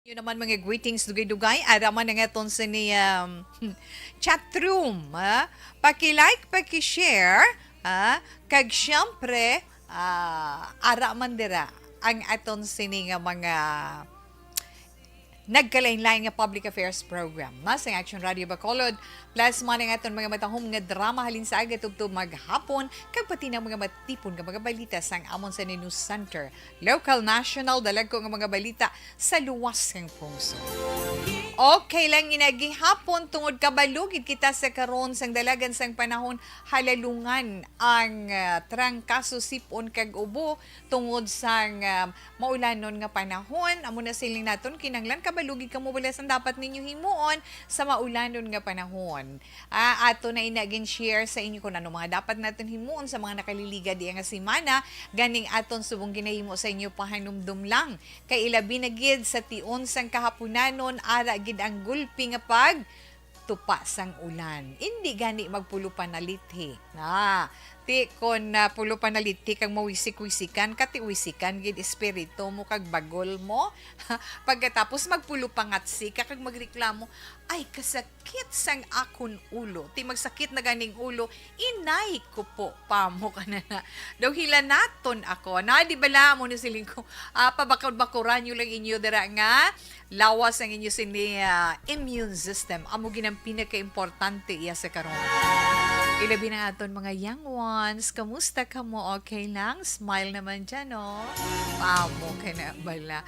Yun naman mga greetings dugay-dugay. Araman na nga itong sa ni chat room. Paki-like, paki-share. Kag syempre, araman dira ang aton sini nga mga nagkalain-lain nga public affairs program. Mas ang Action Radio Bacolod, plus man ang aton mga matahom nga drama halin sa aga tugtog maghapon, kag pati na mga matipon nga mga balita sang amon sa News Center. Local, national, dalag ko nga mga balita sa luwas ng puso. Okay lang inagihapon tungod kabalugid kita sa karon sang dalagan sang panahon halalungan ang trangkaso sipon kag ubo tungod sang maulanon nga panahon. Amo na siling naton kinanglan kabalugid kamo wala sang dapat ninyo himuon sa maulanon nga panahon. Ato na inagin share sa inyo kung ano mga dapat natin himuon sa mga nakaliliga di nga semana ganing aton subong ginahimo sa inyo pahanumdum lang kay ilabi na gid sa tion sang kahaponanon ara gid ang gulpi nga pag tupa sang ulan. Hindi gani magpulo panalithi. Ti kon pulo panalithi kang mawisik-wisikan, katiwisikan gid espiritu mo kag bagol mo. Pagkatapos magpulo pangatsi kag magreklamo, ay kasakit sang akon ulo. Ti magsakit na ganing ulo, inay ko po pamo kana na. Daw hilanaton ako. Na di bala mo ni siling ko, pabakod-bakuran nyo lang inyo dira nga lawas ang inyo sini immune system. Amo ginang pinaka-importante iya sa karon. Ilabi na aton mga young ones. Kamusta ka mo? Okay lang? Smile naman dyan, no? Pamo ka na bala.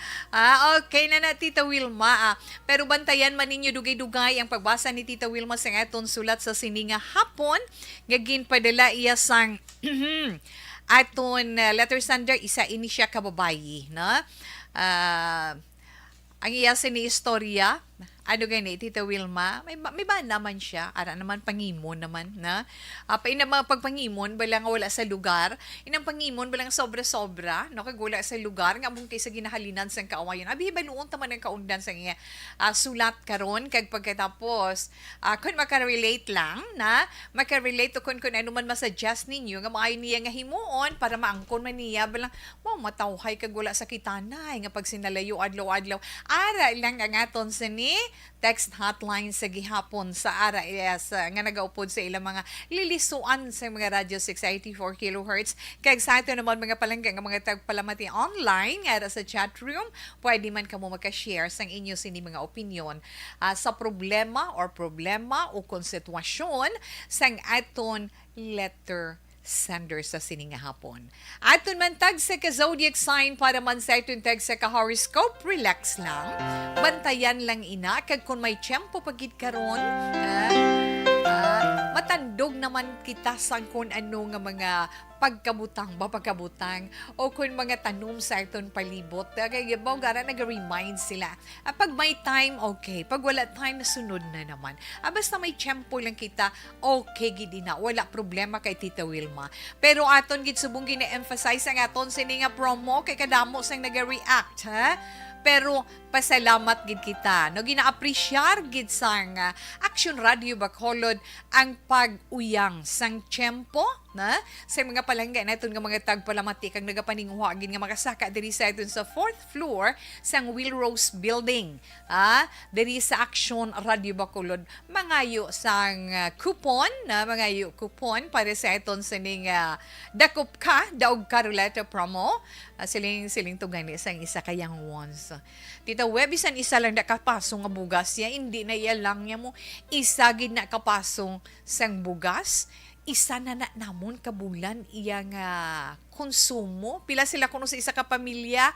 Okay na Tita Wilma. Pero bantayan man ninyo dugay-dugay ang pagbasa ni Tita Wilma sa aton sulat sa sininga hapon. Gagin padala iya sang aton letter sender, isa ini siya kababayi, no? Ang iya sini istorya, ano gani, Tita Wilma, may ba naman siya, ara naman pangimon naman, na, paina mga pagpangimon, bala nga wala sa lugar, inang pangimon, bala nga sobra-sobra, no, kag wala sa lugar, nga mong kaysa ginahalinan sang kaawayan, abi, baluon taman ang kaundan sa nga sulat karon kag pagkatapos, kung makarelate lang, na, makarelate to kung ano man masuggest ninyo, nga maayon niya nga himuon, para maangkon man niya, bala, matawhay kag wala sa kitanay, nga pag sinalayo adlaw-adlaw, ara lang ang aton sa ni, text hotline sa gihapon sa ara nga nagaupod sa ilang mga lilisuan sa mga Radio 684 kHz. Kag sa ito naman mga palangga nga mga tagpalamati online nga sa chat room, pwede man kamo maka-share sang inyo sini mga opinion sa problema o konsitwasyon sang aton letter sender sa sininga hapon. Aton man tag sa ka-zodiac sign para man sa aton tag sa ka-horoscope, relax lang. Bantayan lang ina kag kung may tiyempo pagid karon, matandog naman kita sa kung ano nga mga pagkabutang o kung mga tanom sa aton palibot. Kaya baw gara nag-remind sila. Pag may time, okay. Pag wala time, sunod na naman. Basta may tiyempo lang kita, okay gid na. Wala problema kay Tita Wilma. Pero aton gid subong gina-emphasize ang aton sini nga promo kay kadamo sang nag-react, ha? Pero pasalamat gid kita. No, gina-appreciate gid sang Action Radio Bacolod ang pag-uyang sang tiyempo na sa mga palangga naton nga mga tagpalamati kang nagapaninguha gid nga makasaka diri sa aton sa 4th floor sang Willrose Building. Diri sa Action Radio Bacolod mangayo sang coupon na mangayo coupon para sa aton sining dakop ka daog karuleta promo. Siling tugani sang isa kayang ones. Tita Webisan isa lang nakapasong nga bugas ya, hindi na iya lang niya mo isa gid na kapasong sang bugas. Isa na namon kabulan iya nga konsumo. Pila sila kuno sa isa ka pamilya?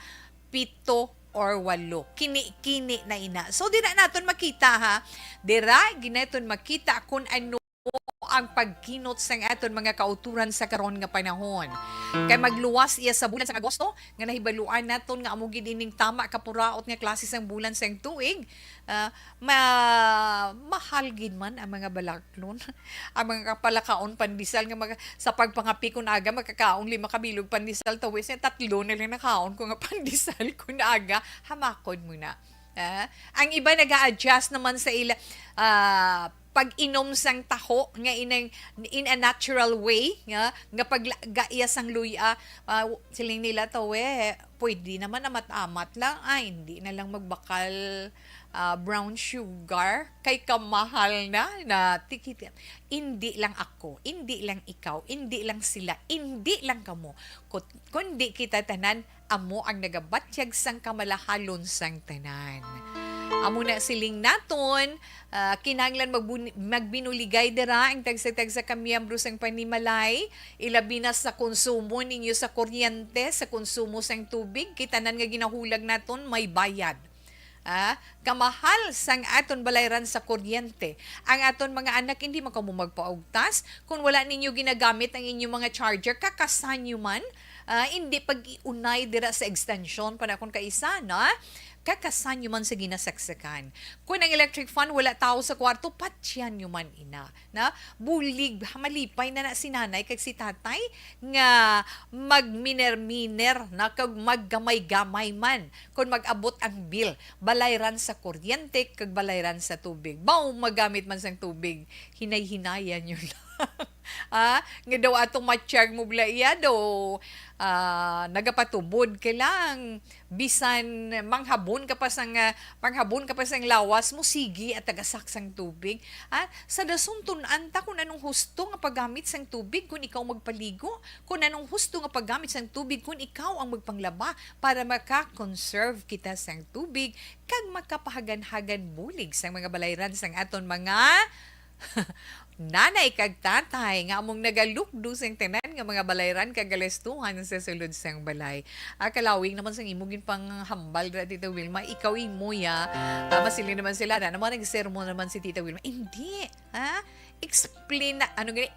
7 or 8. Kini-kini na ina. So dira naton makita ha. Dira ginaton makita kung ano ang pagkinot sang aton mga kauturan sa karon nga panahon. Kay magluwas iya sa bulan sa Agosto nga nahibaluan naton nga amo gid ining tama kapuraot nga klase sang bulan sang tuig. Mahal gid man ang mga balaklon. Ang mga kapalakaon pandisal nga sa pagpangapikon aga magkakaon 5 kabilog pandisal tawis 3 na lang nakaon ko nga pandisal kun aga hamakon mo na. Ang iba nag-a-adjust naman sa ila pag-inom sang taho nga in a natural way nga paggaiya sang luya siling nila tawe pwede naman na matamat lang hindi na lang magbakal brown sugar kay kamahal na tikit. Hindi lang ako, hindi lang ikaw, hindi lang sila, hindi lang kamo, kundi kita tanan amo ang nagabatyag sang kamalahalon sang tanan. Amo na siling naton, kinahanglan magbinuligay dira ang tagsa-tagsa ka miyembro sang panimalay, ilabi na sa konsumo ninyo sa kuryente, sa konsumo sang tubig, kitanan nga ginahulag naton may bayad. Kamahal sang aton balayran sa kuryente. Ang aton mga anak hindi makamo magpaugtas kung wala ninyo ginagamit ang inyong mga charger, kakasan nyo man. Hindi pag-iunay dira sa extension panakon kaisa na kakasan nyo man sa ginasaksakan. Kung ang electric fan wala tao sa kwarto, patsyan nyo man ina. Bulig, malipay na si nanay kag si tatay nga magminer-miner na kag maggamay-gamay man kung mag-abot ang bill. Balayran sa kuryente kag balayran sa tubig. Baw magamit man sang tubig, hinay-hinayan nyo lang. Nga daw atong matsyag mo blaya do nagapatubod ka lang bisan manghabon ka pa sang lawas mo sige at tagasaksang tubig sa dasunton anta kung anong husto nga paggamit sang tubig kung ikaw magpaligo, kung anong husto nga paggamit sang tubig kung ikaw ang magpanglaba para maka-conserve kita sang tubig kag makapahagan-hagan bulig sang mga balayran sang aton mga nanay kag tatay nga among nagalukdo sang tanan nga mga balayran kag galestuhan sa sulod sang balay. Kalawing naman sang imong pang hambal ra Tita Wilma, ikaw imo masilin naman sila na naman nagsermon naman si Tita Wilma. Hindi,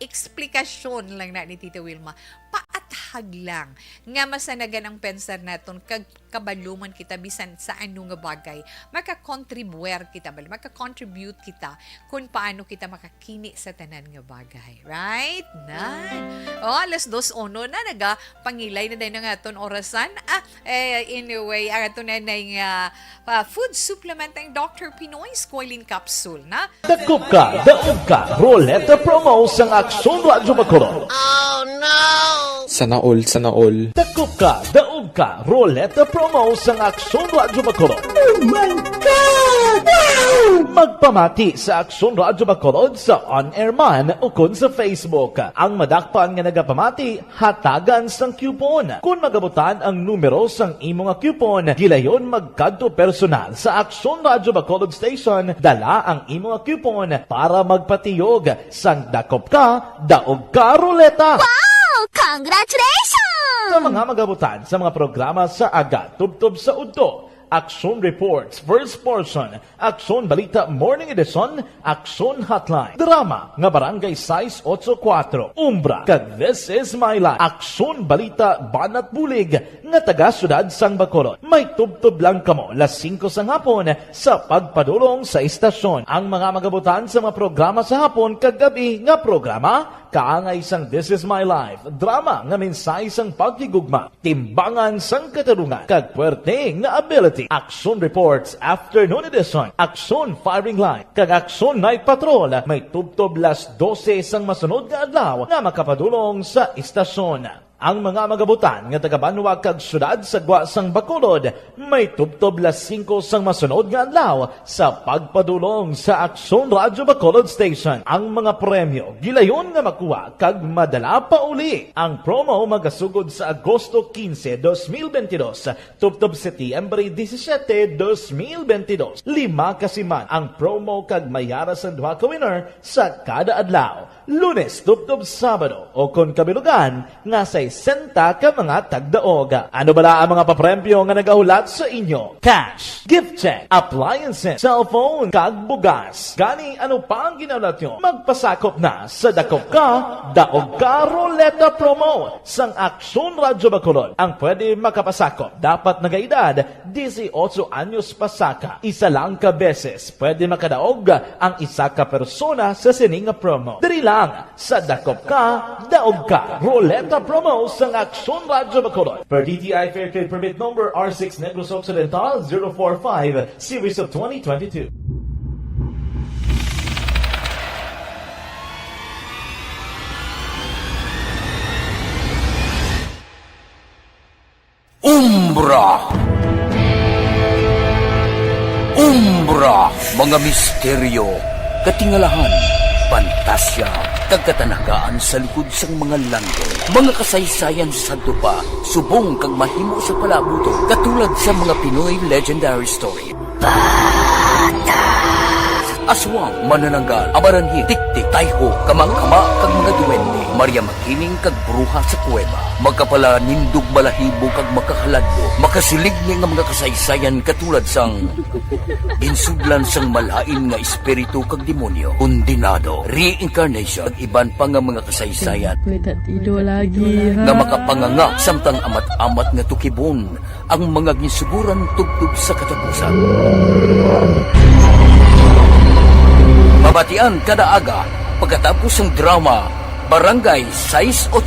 explikasyon lang na ni Tita Wilma. Paathag lang nga masanagan ang pensar naton kag kabaluman kita bisan sa ano nga bagay. Maka-contribute kita kung paano kita makakini sa tanan nga bagay. Right? Alas 2:01 na pangilay na dahil nga aton orasan. Anyway, ato na nga food supplement ang Dr. Pinoy Squalene Capsule na. Dakop ka, daog ka, Roleta promo sang Aksyon Radyo Bacolod. Oh no! Sana all. Dakop ka, daog ka, Roleta promo sang Aksyon Radyo Bacolod. Oh my God! Wow! Magpamati sa Aksyon Radyo Bacolod sa on-air man o kun sa Facebook. Ang madakpan nga nagapamati, hatagan sang coupon. Kung magabutan ang numero sang imo nga coupon, gilayon magkadto personal sa Aksyon Radyo Bacolod Station, dala ang imo nga coupon para magpatiyog sang dakop ka, daog ka, Roleta. Wow! Congratulations! Sa mga magabutan sa mga programa sa Aga Tubtob sa Udto, Aksyon Reports First Portion, Aksyon Balita Morning Edition, Aksyon Hotline, Drama nga Barangay 684, Umbra, kag This Is My Life, Aksyon Balita Banat Bulig nga taga Syudad Sang Bacolod. May tubtob lang kamo las 5 sang hapon sa pagpadulong sa istasyon. Ang mga magabutan sa mga programa sa hapon kag gabi nga programa kaangay sang This Is My Life, drama nga mensahe sang pagtigugma, timbangan sang katarungan, kag puwerte nga ability. Aksyon Reports Afternoon Edition, Aksyon Firing Line, kag Aksyon Night Patrol. May tubtob las 12 sang masunod nga adlaw nga makapadulong sa istasyon. Ang mga magabutan nga taga-Banwa kag syudad sa Guasang Bacolod may tubtob las 5 sang masunod nga adlaw sa pagpadulong sa Aksyon Radyo Bacolod Station. Ang mga premyo gilayon nga makuha kag madala pa uli. Ang promo magasugod sa Agosto 15, 2022 tubtob Setyembre 17, 2022. 5 kasiman ang promo kag mayara sa duha ka winner sa kada adlaw. Lunes tubtob Sabado o kon kabilugan nga sa 60 ka mga tagdaog. Ano bala ang mga papremyo nga nagahulat sa inyo? Cash, gift check, appliances, cellphone, kag bugas. Gani ano pa ang ginaulat nyo? Magpasakop na sa Dakop Ka, Daog Ka Roleta Promo sang Aksyon Radyo Bacolod. Ang pwede makapasakop dapat nagaedad 18 anyos pasaka. Isa lang ka beses pwede makadaog ang isa ka persona sa sining promo. Diri lang sa Dakop Ka, Daog Ka Roleta Promo sang Aksyon Radyo Bacolod. Per DTI Fair Trade Permit Number R6 Negros Occidental 045 Series of 2022. Umbra, mga misteryo, katingalahan, pantasya, kagkatanagaan sa likod sang mga langit. Mga kasaysayan sa dupa, subong kag mahimo sa palabuto, katulad sa mga Pinoy legendary story. Aswang, manananggal, amaranhi, tiktik, tayho, kamang-kama, kag mga duwende, Maria Makining, kag bruha sa kuweba, magkapala nindog balahibo, kag makahaladlo, makasilig niya nga mga kasaysayan katulad sang ginsudlan sang malain nga espiritu kag demonyo, kondinado, reincarnation, kag iban pa nga mga kasaysayan May tatido lagi, ha? nga makapanganga samtang amat-amat nga tukibon ang mga ginsuguran tugtog sa katapusan. Mabatian kada aga pagkatapos ng drama Barangay 684.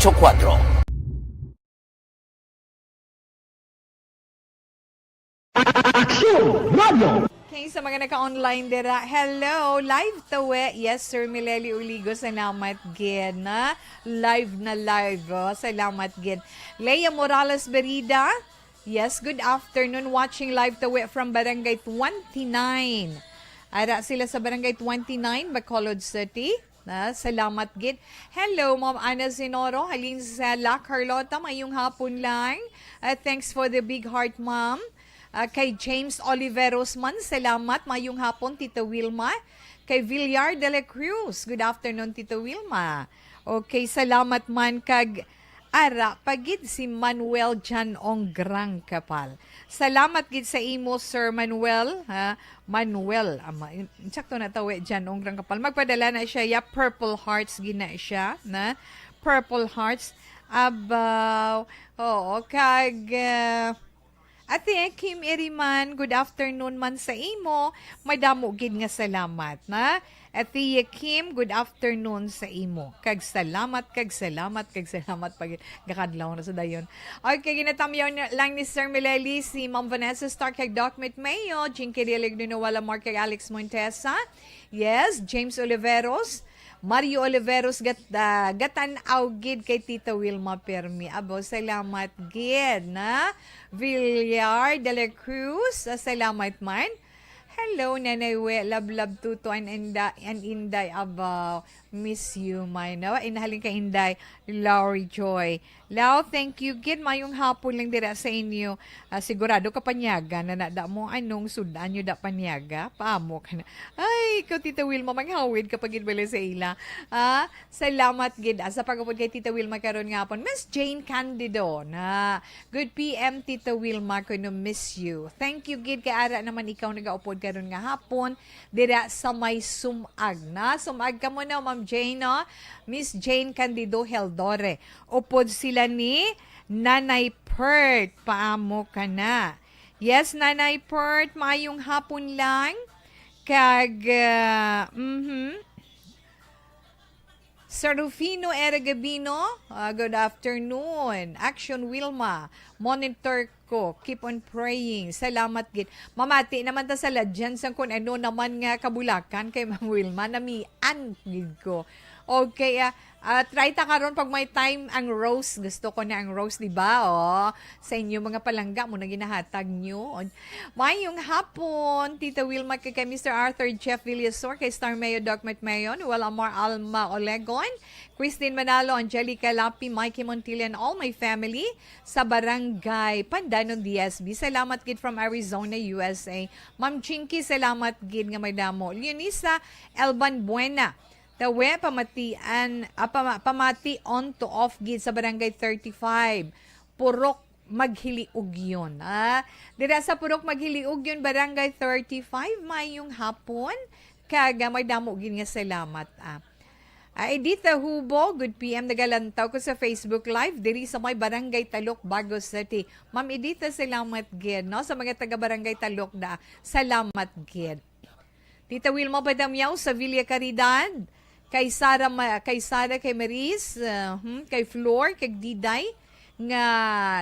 Okay, sa mga naka-online dira, hello, live tawe. Yes, Sir Mileli Uligo, salamat gid na. Live na live, oh. Salamat gid. Leia Morales Berida, yes, good afternoon. Watching live tawe from Barangay 29. Ara sila sa Barangay 29, Bacolod City. Salamat gid. Hello, Ma'am Ana Sinoro. Halin sa La Carlota, mayong hapon lang. Thanks for the big heart, Ma'am. Kay James Oliveros man, salamat. Mayong hapon, Tita Wilma. Kay Villar de la Cruz, good afternoon, Tita Wilma. Okay, salamat man kag ara pagid si Manuel Janong Grang Kapal. Salamat gid sa imo, Sir Manuel. Manuel, sakto na tawi Janong Grang Kapal. Magpadala na siya, ya Purple Hearts gina siya, na Purple Hearts. Abaw, oo, kag... Ate Kim Eriman, good afternoon man sa imo. Madamo gid nga salamat na. Ate Kim, good afternoon sa imo. Kag salamat pag gakadlaw na sa dayon. Okay, ginatamyaw lang ni Sir Mileli si Ma'am Vanessa Stark kag Doc Mayo, Jinky Dilig Nunuwala Mark kag Alex Montesa. Yes, James Oliveros. Mario Oliveros gatan gid kay Tita Wilma Permi. Abo, salamat gid na. Villar de la Cruz, salamat man. Hello, Nanay We, love tuto and Inday, abo, miss you, my no. Inahalin ka Inday, Laurie Joy. Lau, thank you, gid mayong hapon lang dira sa inyo. Sigurado ka panyaga na nada mo anong sudan nyo da panyaga. Paamo ka na. Ay, ikaw Tita Wilma, manghawid kapag bala sa ila. Salamat gid sa pagupod kay Tita Wilma karon nga hapon. Miss Jane Candido na good PM Tita Wilma, ko no miss you. Thank you gid kay ara naman ikaw nagaupod karon nga hapon dira sa may sumag na. Sumag ka mo na, Ma'am Jane, no? Miss Jane Candido Heldore. Upod sila ni Nanay Pert. Paamo ka na. Yes, Nanay Pert, maayong hapon lang. Kag, Sir Rufino Eragabino, good afternoon. Action Wilma, monitor ko, keep on praying. Salamat gid. Mamati naman ta sa ladyan sang kun ano naman nga kabulakan kay Ma'am Wilma, namian gid ko. Okay, try ta karon pag may time ang roast. Gusto ko na ang roast, di ba? Oh, sa inyo mga palangga mo na ginahatag nyo. Mayong hapon, Tita Wilma kay Mr. Arthur Jeff Villasor, kay Star Mayo, Doc Mayo, Noel Amar Alma Olegon, Christine Manalo, Angelica Lapi, Mikey Montilla, and all my family sa Barangay Pandanon, DSB. Salamat gid from Arizona, USA. Ma'am Chinky, salamat gid nga may damo. Leonisa Elban Buena, tawe pamati on to off gid sa Barangay 35. Purok Maghiliug yun. Dira sa Purok Maghiliug yun, Barangay 35, mayong hapon. Kaga may damo gid nga salamat. Edita Hubo, good PM, nagalantaw ko sa Facebook Live diri sa may Barangay Talok, Bago City. Ma'am Edita, salamat gid, no? Sa mga taga Barangay Talok da, salamat gid. Tita Wilma Badamyaw sa Villa Caridad, kay Sara, kay Maris, kay Flor, kay Diday, nga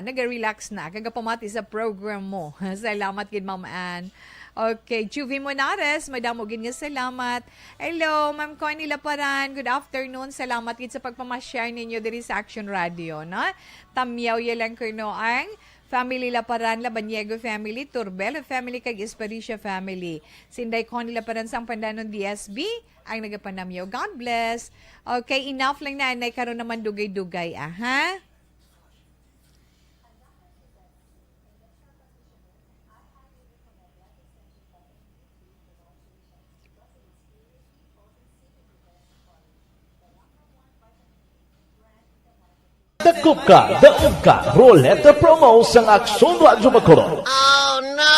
naga-relax na, kagapamati sa program mo. Salamat gid, Ma'am Ann. Okay, Juvie Monares, madamo gid nga salamat. Hello, Ma'am Connie Laparan, good afternoon. Salamat gid sa pagpamashare ninyo diri sa Action Radio, no? Tamyaw yalang kuno ang family Laparan, Labanyego family, Turbelo family, kag Espericia family. Sinday Connie Laparan sang Pandanon DSB, ang nagapanamyo. God bless. Okay, enough lang na, anay karon naman dugay-dugay, ha? Dakop ka, daog ka, Roleta Promo sa Aksyon Radyo Bacolod. Oh no!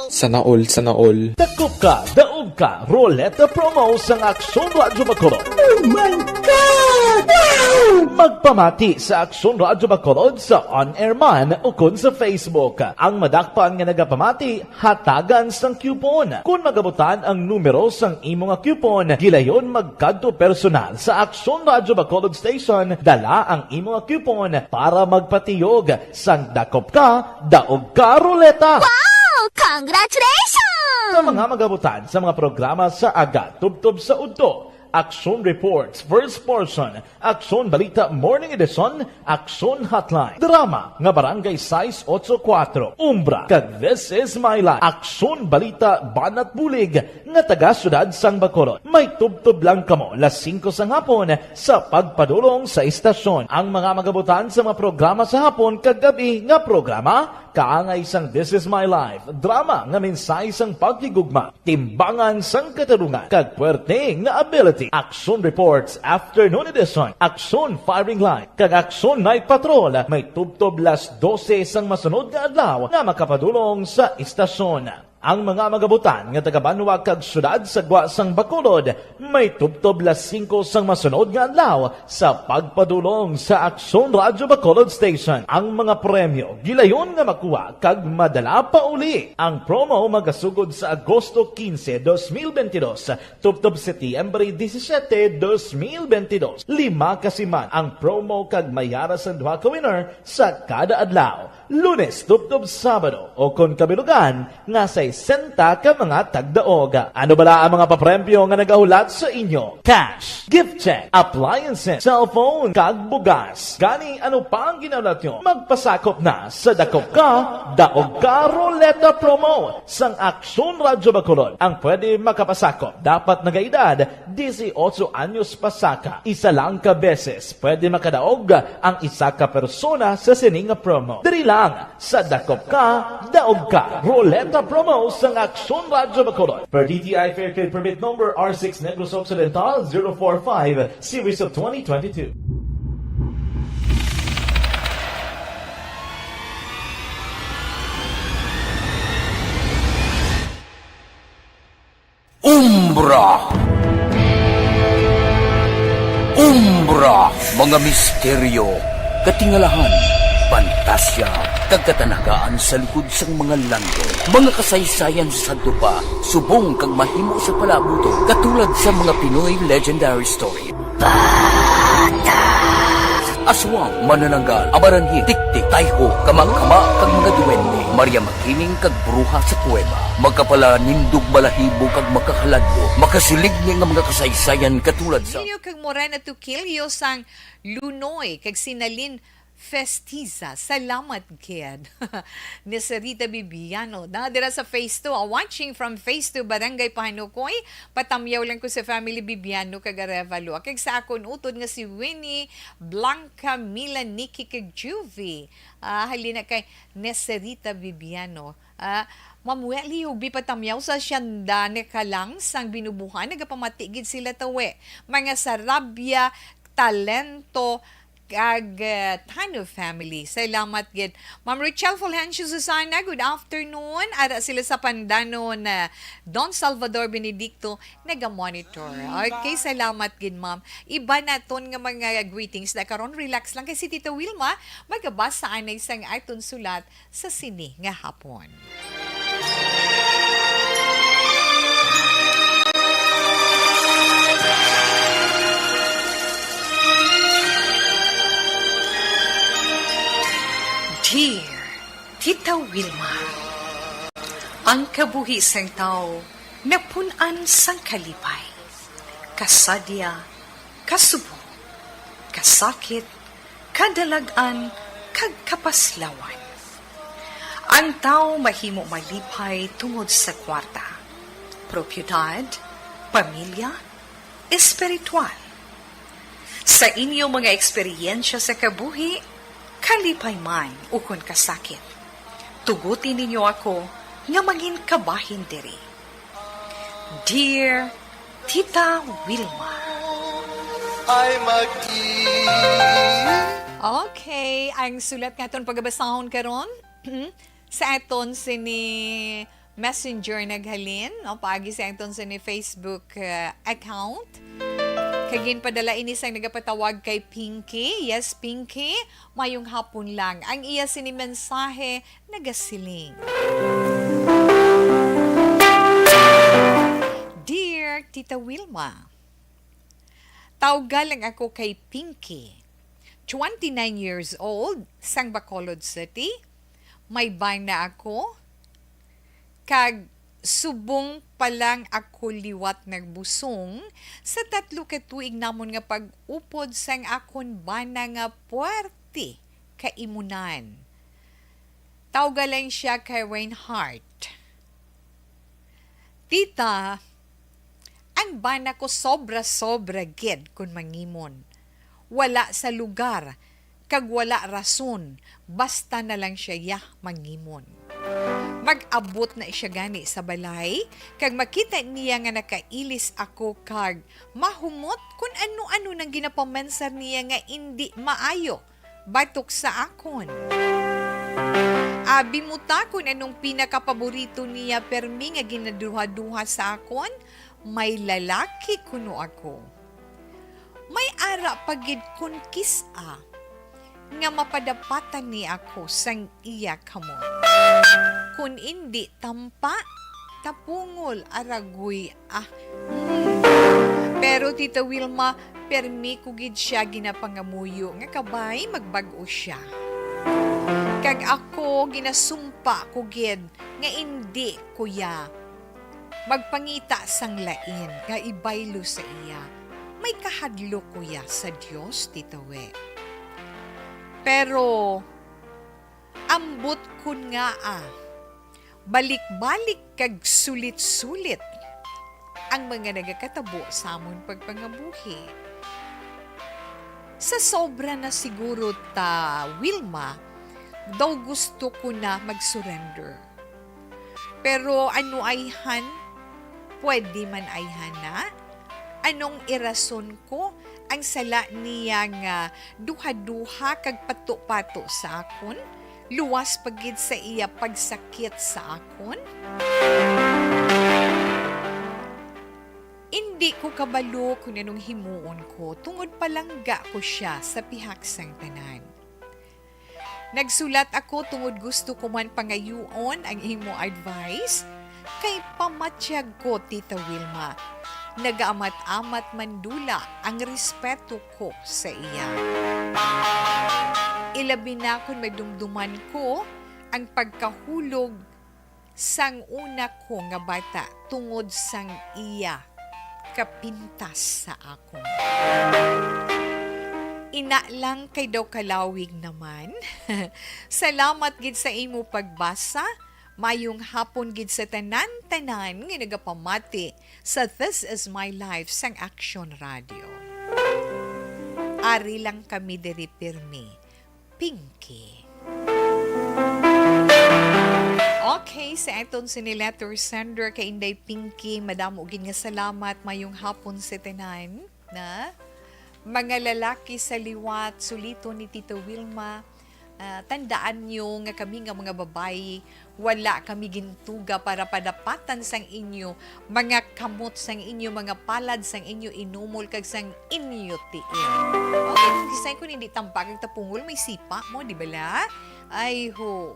Sana all. Dakop ka, daog ka, Roleta Promo sa Aksyon Radyo Bacolod. Oh my God! Wow! Magpamati sa Aksyon Radyo Bacolod sa on-air man o kun sa Facebook. Ang madakpan nga nagapamati, hatagan sang coupon. Kung magabutan ang numero sang imong coupon, gilayon magkadto personal sa Aksyon Radyo Bacolod Station, dala ang imong coupon para magpatiyog sang dakop ka, daog ka, Roleta. Wow! Congratulations! Sa mga magabutan sa mga programa sa Aga, Tubtob sa Udto, Aksyon Reports, First Portion, Aksyon Balita Morning Edition, Aksyon Hotline, Drama, nga Barangay Size 84, Umbra, kag This Is My Life, Aksyon Balita Banat Bulig, nga taga-syudad sang Bacolod. May tubtob lang kamo, las 5 sang hapon, sa pagpadulong sa istasyon. Ang mga magabutan sa mga programa sa hapon, kag gabi nga programa, kaangay sang This Is My Life, drama nga mensahe sang pagkigugma, timbangan sang katarungan, kag puwerte nga ability. Action Reports Afternoon Edition, Action Firing Line, kag Action Night Patrol, may tubtob las 12 sang masunod nga adlaw nga makapadulong sa istasyon. Ang mga magabutan nga taga-Banwa kag syudad sa Gwa sang Bacolod, may tubtob las 5 sang masunod nga adlaw sa pagpadulong sa Aksyon Radyo Bacolod Station. Ang mga premyo gilayon nga makuha kag madala pa uli. Ang promo magasugod sa Agosto 15, 2022, tubtob Setyembre 17, 2022. 5 kasiman ang promo kag mayara sa duha ka winner sa kada adlaw. Lunes tubtob Sabado o kon kabilugan nga sa senta ka mga tagdaog. Ano bala ang mga papremyo nga nagahulat sa inyo? Cash, gift check, appliances, cellphone, kag bugas. Gani ano pa ang ginahulat nyo? Magpasakop na sa Dakop Ka, Daog Ka Roleta Promo sang Aksyon Radyo Bacolod. Ang pwede makapasakop dapat nagaedad 18 anyos pasaka. Isa lang ka beses pwede makadaog ang isa ka persona sa sining promo. Diri lang sa Dakop Ka, Daog Ka Roleta Promo sang Aksyon Radyo Bacolod. Per DTI Fair Trade Permit Number R6 Negros Occidental 045 Series of 2022. Umbra, mga misteryo, katingalahan, pantasya, kagkatanagaan sa likod sang mga lando, mga kasaysayan sa sadtupa, subong kag mahimo sa palabuto, katulad sa mga Pinoy legendary story. Aswang, manananggal, amaranhi, tiktik, tayho, kamang-kama, kag mga duwende, Maria Makining kag bruha sa kuweba, magkapala nindog balahibo kag makahaladlo, makasilig niya nga mga kasaysayan katulad sa Emilio kag Morena Tukilio sang Lunoy kag Sinalin Festiza. Salamat, kid. Ni Sarita Bibiano. Dira sa Phase 2. Watching from Phase 2, Barangay Pahanukoy. Patamyaw lang ko sa family Bibiano kag Arevalo. Kag sa akon utod nga si Winnie, Blanca, Mila, Nikki kag Juvie. Halina kay Neserita Bibiano. Mamueli hugbi patamyaw sa syanda ni kalang sang binubuhan. Nagapamatigid sila tawe. Mga sarabya, talento, kag Tano family. Salamat gid. Ma'am Richelle Fulgencio Susana, good afternoon. Ara sila sa Pandanon Don Salvador Benedicto naga-monitor. Okay, salamat gid ma'am. Iba na ton nga mga greetings na karon relax lang kay si Tita Wilma magabasa anay sang aton sulat sa sini nga hapon. Dear Tita Wilma, ang kabuhisang tao napunan sang kalipay, kasadya, kasubo, kasakit, kadalagan, kag kapaslawan. Ang tao mahimo malipay tungod sa kwarta, propiedad, pamilya, espiritual. Sa inyong mga eksperyensya sa kabuhi, kalipay man ukon kasakit. Tugutin ninyo ako nga maging kabahin diri. Dear Tita Wilma. Okay, ang sulat nga itong pagbabasahon karon sa aton sini Messenger naghalin, no, paagi sa aton sini Facebook account. Kagin padala ini sang nagapatawag kay Pinky. Yes, Pinky, mayong hapon lang. Ang iya sini mensahe nagasiling. Dear Tita Wilma, tawag lang ako kay Pinky. 29 years old, sang Bacolod City. May bang na ako. Kag subong pa lang ako liwat nagbusong sa 3 ka tuig namon nga pag-upod sang akon bana nga puwerte kaimunan. Tawag lang siya kay Reinhardt. Tita, ang bana ko sobra-sobra gid kun mangimon. Wala sa lugar, kag wala rason, basta na lang siya mangimon. Mag-abot na siya gani sa balay, kag makita niya nga nakailis ako kag mahumot kung ano-ano nang ginapamensar niya nga hindi maayo, batok sa akon. Bimuta kung anong pinakapaborito niya permi nga ginaduha-duha sa akon, may lalaki kuno ako. May ara pagid kun kisa nga mapadapatan ni ako sang iya kamo. Kun indi tampa, tapungol aragoy Pero Tita Wilma, permi ko gid siya ginapangamuyo nga kabay magbag-o siya. Kag ako ginasumpa ko gid nga indi kuya magpangita sang lain nga ibaylo sa iya. May kahadlo kuya sa Dios, Tita We. Pero ambot kun nga balik-balik kag sulit-sulit ang mga nagakatabo sa amon pagpangabuhi. Sa sobra na siguro ta Wilma, daw gusto ko na mag-surrender. Pero ano ayhan? Pwede man ayhan na? Anong irason ko ang sala niya nga duha-duha kag pato-pato sa akon? Luwas pagid sa iya pagsakit sa akon? Hindi ko kabalo kung anong himuon ko, tungod palangga ko siya sa pihak sang tanan. Nagsulat ako tungod gusto ko man pangayuon ang imo advice, kay pamatyag ko, Tita Wilma. Nagaamat-amat mandula ang respeto ko sa iya. Ilabi na kung madumduman ko ang pagkahulog sang una ko nga bata tungod sang iya kapintas sa akon. Ina lang kay daw kalawig naman. Salamat gid sa imo pagbasa. Mayong hapon gid sa tanan-tanan nga nagapamati sa This Is My Life sang Action Radio. Ari lang kami diri pirmi. Pinky. Okay, sa aton sini letter sender kay Inday Pinky, madamo gid nga salamat mayong hapon sa tanan na mga lalaki sa liwat sulito ni Tito Wilma. Tandaan nyo nga kami nga mga babae, wala kami gintuga para padapatan sang inyo mga kamot sang inyo, mga palad sang inyo inumol kag sang inyo tiil. Okay, kung kisay ko hindi tampak kag tapungol, may sipa mo, di ba la? Ay ho,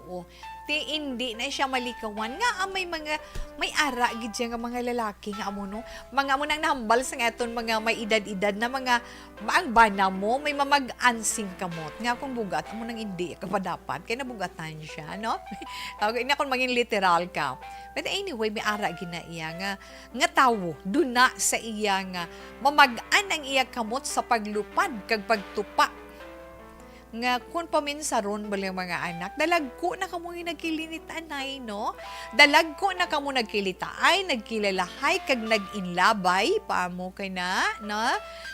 hindi na siya malikawan nga may ara gid siya nga mga lalaki nga amo no, mga amo nang nahambal sa aton mga may edad-edad na mga ang bana mo may mamag-ansing kamot nga kung bugat amo nang hindi ka pa dapat kay nabugatan siya no. Okay na kung maging literal ka, but anyway may ara gid na iya nga tawo duna sa iya nga mamag-an ang iya kamot sa paglupad kag pagtupa nga kung paminsaron bala mga anak, dalagko na kamo yung nagkilinit anay, no? Dalagko na kamo nagkilitaay, nagkilalahay, kag naginlabay, paamo kay na?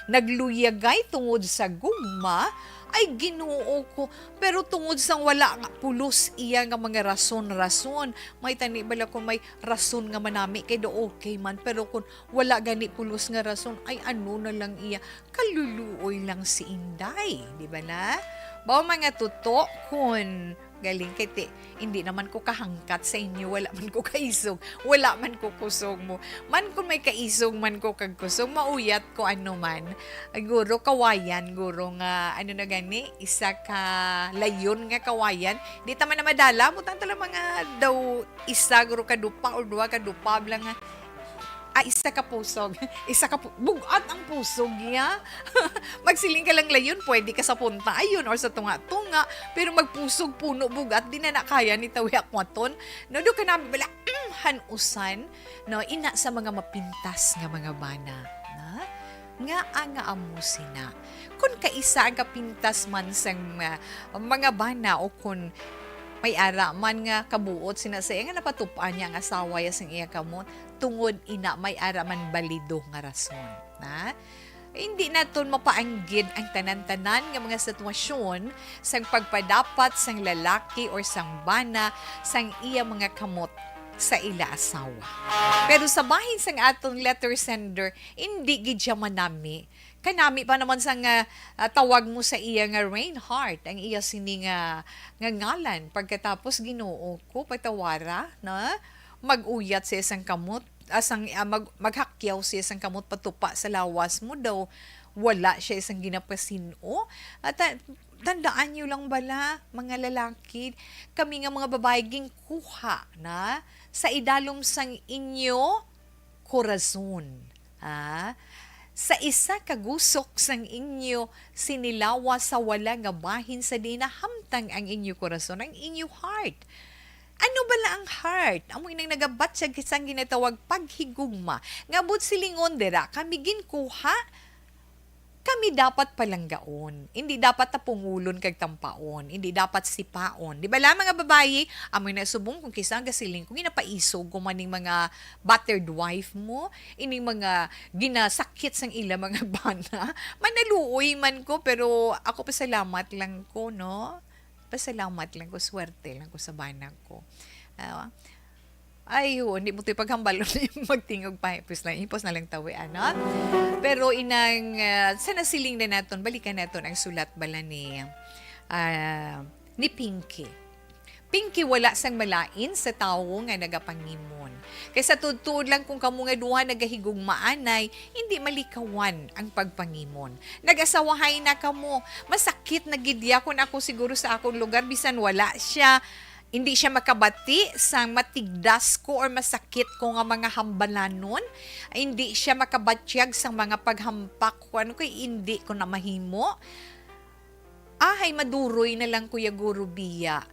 Nagluyagay tungod sa gugma, ay Ginoo ko. Pero tungod sang wala nga pulos iya nga mga rason-rason. May tani bala kung may rason nga manami kay do okay man. Pero kung wala gani pulos nga rason, ay ano na lang iya. Kaluluoy lang si Inday. Di ba na? Bao mga tuto kun galing kay ti, hindi naman ko kahangkat sa inyo, wala man ko kaisog, wala man ko kusog mo. Man kung may kaisog man ko kag kusog, mauyat ko ano man. Guro kawayan, guro nga ano na gani, isa ka layon nga kawayan. Di taman na madala, butang tala mga daw isa guro kadupa o duwa kadupa lang nga. Isa ka pusog. Bugat ang pusog ya. Magsiling ka lang layon, pwede ka sa punta ayon or sa tunga-tunga. Pero magpusog puno bugat, di na nakaya ni tawi akwaton. No, do ka namin bala, hanusan. No, ina sa mga mapintas nga mga bana. Na? Nga amusina. Kung kaisa ang kapintas man sang mga bana o kung may ara man nga kabuot sinasaya nga napatupaan niya ang asawa ya sang iya kamot tungod ina may ara man balido nga rason na hindi naton mapaanggid ang tanan-tanan nga mga sitwasyon sang pagpadapat sang lalaki or sang bana sang iya mga kamot sa ila asawa. Pero sa bahin sang atong letter sender, hindi gid siya manami. Kanami pa naman sa nga tawag mo sa iya nga Reinhardt, ang iya sini nga ngalan. Pagkatapos Ginoo ko patawara na maguyat sa isang kamot, maghakyaw sa isang kamot patupa sa lawas mo daw. Wala siya isang ginapasino. At tandaan nyo lang bala, mga lalaki, kami nga mga babae ging kuha na sa idalom sang inyo korazon. Sa isa kagusok sang inyo sinilawa sa wala nga bahin sa di nahamtang ang inyo korazon, ang inyo heart. Ano bala ang heart? Amoy nang nagabat siya kisang ginatawag paghigugma. Ngabot silingon dira, kami ginkuha, kami dapat palanggaon. Hindi dapat tapungulon kag tampaon. Hindi dapat sipaon. Di ba la mga babae, amoy na subong kung kisang gasiling, kung ginapaisog kung maning mga battered wife mo, ining mga ginasakit sang ila mga bana, manaluoy man ko, pero ako pasalamat lang ko, no? Pasalamat lang ko, swerte lang ko sa bana ko. Hindi mo ito'y paghambalo na yung magtingog pa. Ipos na lang tawi, ano? Pero inang, sa nasiling na naton, balikan naton ang sulat bala ni Pinky. Pinky wala sang malain sa tao nga nagapangimon. Kaysa tuod lang kung kamo nga duha nagahigong maanay, hindi malikawan ang pagpangimon. Nag-asawahay na kamo, masakit na gidya kung ako siguro sa akong lugar, bisan wala siya. Hindi siya makabati sa matigdas ko or masakit ko nga mga hambalanon. Hindi siya makabatyag sa mga paghampak ko. Ano kay hindi ko na mahimo? Ay, maduroy na lang Kuya Guru Bia.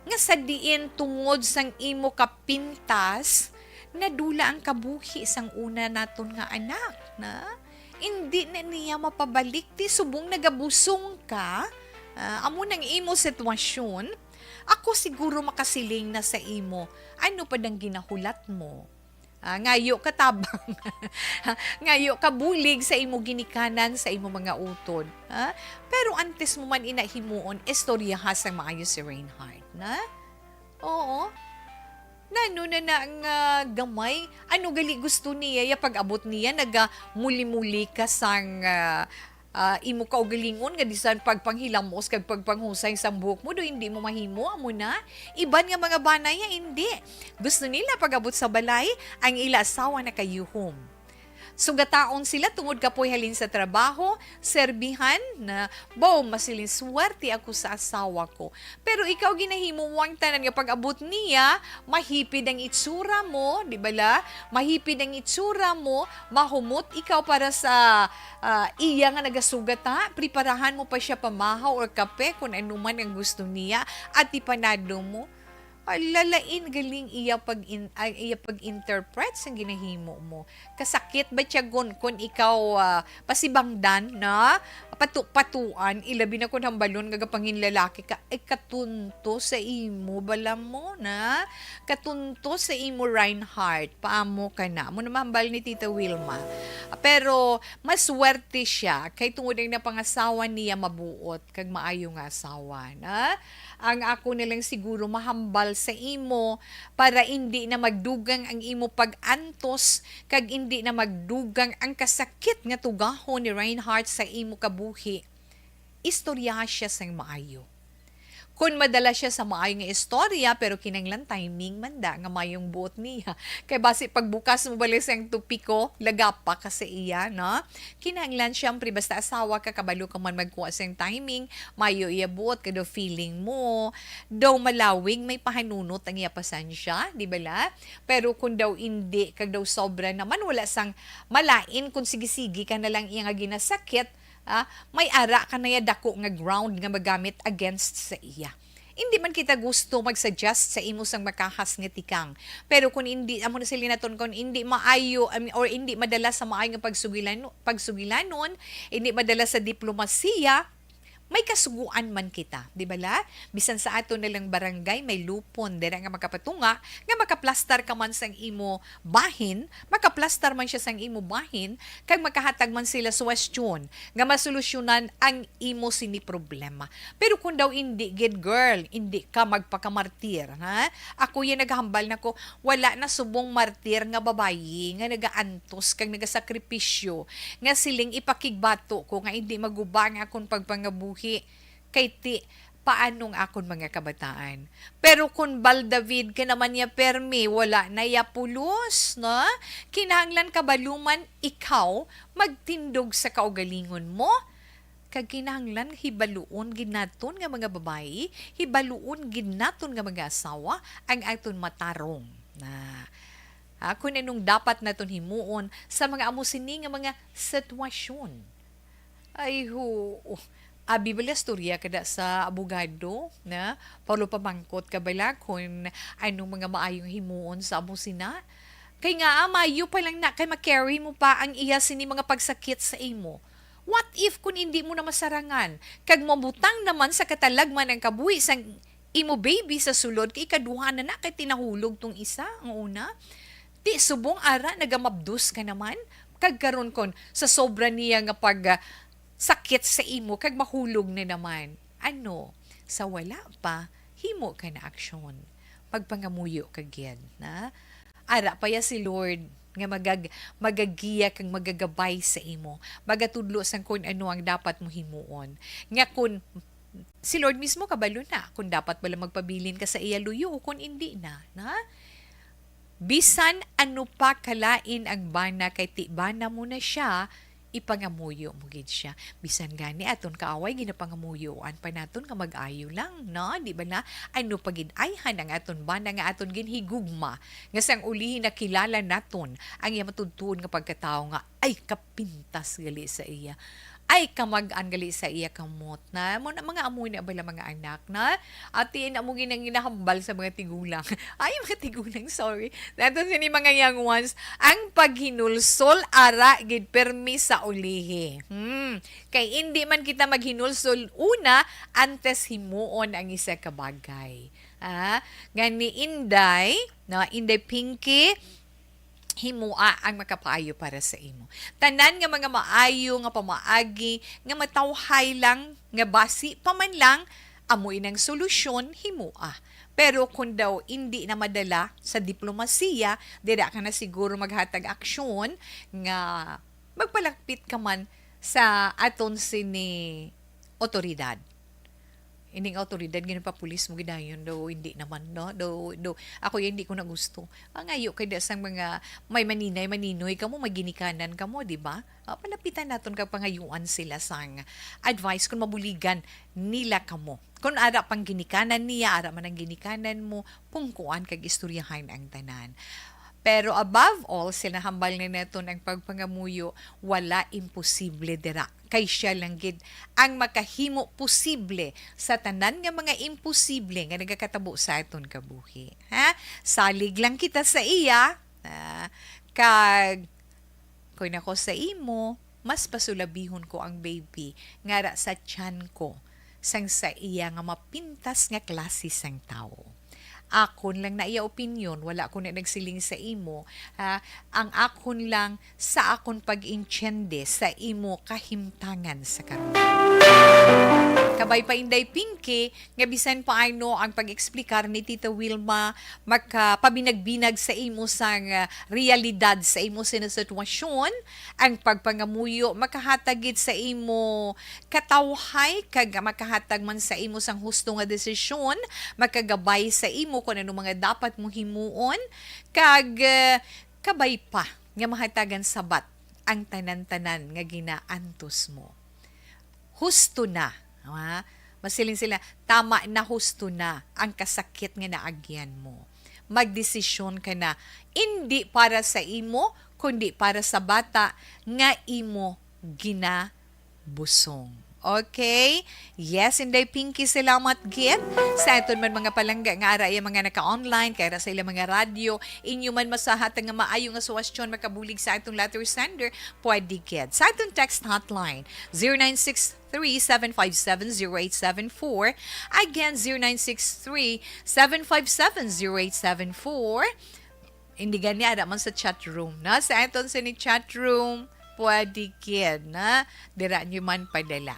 Nga sa diin tungod sang imo kapintas, nadula ang kabuhi sang una naton nga anak. Na? Hindi na niya mapabalik. Ti subong nagabusong ka. Amo nang imo sitwasyon. Ako siguro makasiling na sa imo. Ano pa dang ginahulat mo? Ngayo katabang. Ngayo kabulig sa imo ginikanan sa imo mga utod. Pero antes mo man inahimuon, istorya hasang maayo si Reinhardt. Na? Oo. Nano na ang gamay. Ano gali gusto niya? Pag-abot niya, muli-muli ka sang imo kaugalingon nga disan pagpanghilamos kag pagpanghusay sa buhok mo do hindi mo mahimo amo na iban nga mga banay hindi gusto nila pag-abot sa balay ang ila asawa na kayuhom. Sugataon sila tungod kapoy halin sa trabaho, serbihan na, masilin swerte ako sa asawa ko. Pero ikaw ginahimuwang tanan nga pag-abot niya, mahipid ang itsura mo, di ba la? Mahipid ang itsura mo, mahumot ikaw para sa iya nga nagasugata, preparahan mo pa siya pamahaw or kape kung ano man ang gusto niya at ipanado mo. Ay, lalain galing iya pag-interpret sa ginahimo mo. Kasakit ba siya kung ikaw pasibangdan na patuan ilabi na kun hambalon gagapangin lalaki ka ay katunto sa imo bala mo na katunto sa imo Reinhardt paamo ka na mo naman hambal ni Tita Wilma. Pero maswerte siya kay tungod ang napangasawa niya mabuot kag maayo nga asawa na ang ako nilang siguro mahambal sa imo para hindi na magdugang ang imo pag-antos kag hindi na magdugang ang kasakit nga tugahon ni Reinhardt sa imo kabuhi. Istorya siya sang maayo. Kung madala siya sa maayong nga istorya, pero kinanglan timing manda nga mayong buot niya. Kaya basi pagbukas mo balik sa tupiko, lagapa ka sa iya, no? Kinanglan siyempre, basta asawa ka, kabalo ka man magkuha sa timing, mayo iya buot, kado feeling mo, daw malawing, may pahanunot ang iya pasansya, di ba la? Pero kung daw hindi, kag daw sobra naman, wala sang malain, kung sige-sige ka na lang iya nga ginasakit, may ara ka na dako nga ground nga magamit against sa iya. Hindi man kita gusto mag-suggest sa imo sang makahas nga tikang. Pero kung hindi, amo na sila naton, kung hindi maayo, or hindi madala sa maayo nga pagsugilanon, hindi madala sa diplomasiya, may kasuguan man kita, di ba la? Bisan sa ato nilang barangay, may lupon, dira nga makapatunga, nga makaplastar ka man sang imo bahin, makaplastar man siya sang imo bahin, kag makahatag man sila suwestyon, nga masolusyonan ang imo sini problema. Pero kung daw hindi, gid girl, hindi ka magpakamartir, ha? Ako yan naghambal na ko, wala na subong martir nga babayi, nga nagaantos, kag nagasakripisyo, nga siling ipakigbato ko, nga hindi magubang akong pagpangabuhi kay ti paanong akon mga kabataan. Pero kung Bal David ka naman niya permi, wala na ya pulos, no? Kinahanglan ka baluman ikaw magtindog sa kaugalingon mo, kag kinahanglan hibaluon ginaton nga mga babae, hibaluon ginaton nga mga asawa ang aton matarong na kung anong dapat naton himuon sa mga amusini nga mga sitwasyon. Ay ho, Biblia storya kada sa abogado na paulo pamangkot kabala kung anong mga maayong himuon sa amusina. Kay nga mayo pa lang na kay makarry mo pa ang iya sini mga pagsakit sa imo. What if kung hindi mo na masarangan kag mabutang naman sa katalagman ang kabuhi sang imo baby sa sulod kay ikaduha na kay tinahulog tong isa ang una. Di subong ara nagamabdus ka naman kag karon kon sa sobra niya nga pag sakit sa imo kag mahulog na naman. Ano? Sa wala pa, himo ka na aksyon. Pagpangamuyo kag yan, na? Ara pa ya si Lord nga magagiya kang magagabay sa imo. Magatudlo sang kung ano ang dapat mo himuon. Nga kung si Lord mismo kabalo na kung dapat bala magpabilin ka sa iya luyo o kung hindi na. Bisan ano pa kalain ang bana kay tibana mo na siya, ipangamuyo mo gid siya. Bisan gani aton kaaway ginapangamuyuan pa naton nga mag-ayo lang, no? Di ba na? Ano pagid ayhan ang aton bana nga aton ginhigugma nga sang ulihin na kilala naton ang iya matudtuon nga pagkatao nga ay kapintas gali sa iya. Ay kamag-an gali sa iya kamot na mo na mga amoy na bala mga anak na ati na mo ginang ginahambal sa mga tigulang. Ay mga tigulang, sorry. Nato sini mga young ones ang paghinulsol ara gid permi sa ulihi. Kay hindi man kita maghinulsol una antes himuon ang isa ka bagay. Gani Inday, na Inday Pinky, himua ang makapaayo para sa imo. Tanan nga mga maayo nga pamaagi nga matawhay lang nga basi paman lang amoy ng solusyon himua. Pero kung daw hindi na madala sa diplomasiya, dira ka na siguro maghatag aksyon nga magpalakpit ka man sa aton sini otoridad. Ining autoridad ganun pa pulis mo gidayon do hindi naman no do ako hindi ko na gusto ang ayo kay sang mga may maninoy kamo maginikanan kamo di ba palapitan naton kag pangayuan sila sang advice kung mabuligan nila kamo kung ara pang ginikanan niya ara man ang ginikanan mo pungkuan kag istoryahan ang tanan. Pero above all, sinahambal na neto ang pagpangamuyo, wala imposible dira. Kay siya lang gid ang makahimo posible sa tanan nga mga imposible nga nagakatabo sa aton kabuhi. Ha? Salig lang kita sa iya, kag kung ako sa imo, mas pasulabihon ko ang baby ngara sa tiyan ko sang sa iya nga mapintas nga klase sang tao. Akon lang na iya opinion, wala ko na nagsiling sa imo. Ang akon lang sa akon pag-intyende sa imo kahimtangan sa karon. Kabay pa Inday Pinky, nga bisan pa ano ang pag-eksplikar ni Tita Wilma, makapabinag-binag sa imo sang realidad sa imo sinasitwasyon, ang pagpangamuyo makahatagid sa imo katawhay, kag makahatag man sa imo sang husto nga desisyon, makagabay sa imo kung ano mga dapat mo himuon, kag kabay pa nga mahatagan sabat ang tanan-tanan nga ginaantos mo. Husto na. Masiling sila, tama na, husto na ang kasakit nga naagyan mo. Magdesisyon ka na, hindi para sa imo, kundi para sa bata nga imo ginabusong. Okay? Yes, Inday Pinky, salamat gid. Sa aton man mga palangga nga ara yung mga naka-online, kaya sa ilang mga radyo, inyo man masahat nga maayo nga suwestyon makabulig sa atong letter sender, pwede gid. Sa atong text hotline, 0963-757-0874. Again, 0963-757-0874. Hindi ganyan, man sa chat room. Na? Sa aton sa ni chat room, pwede kid na dira nyo man padala.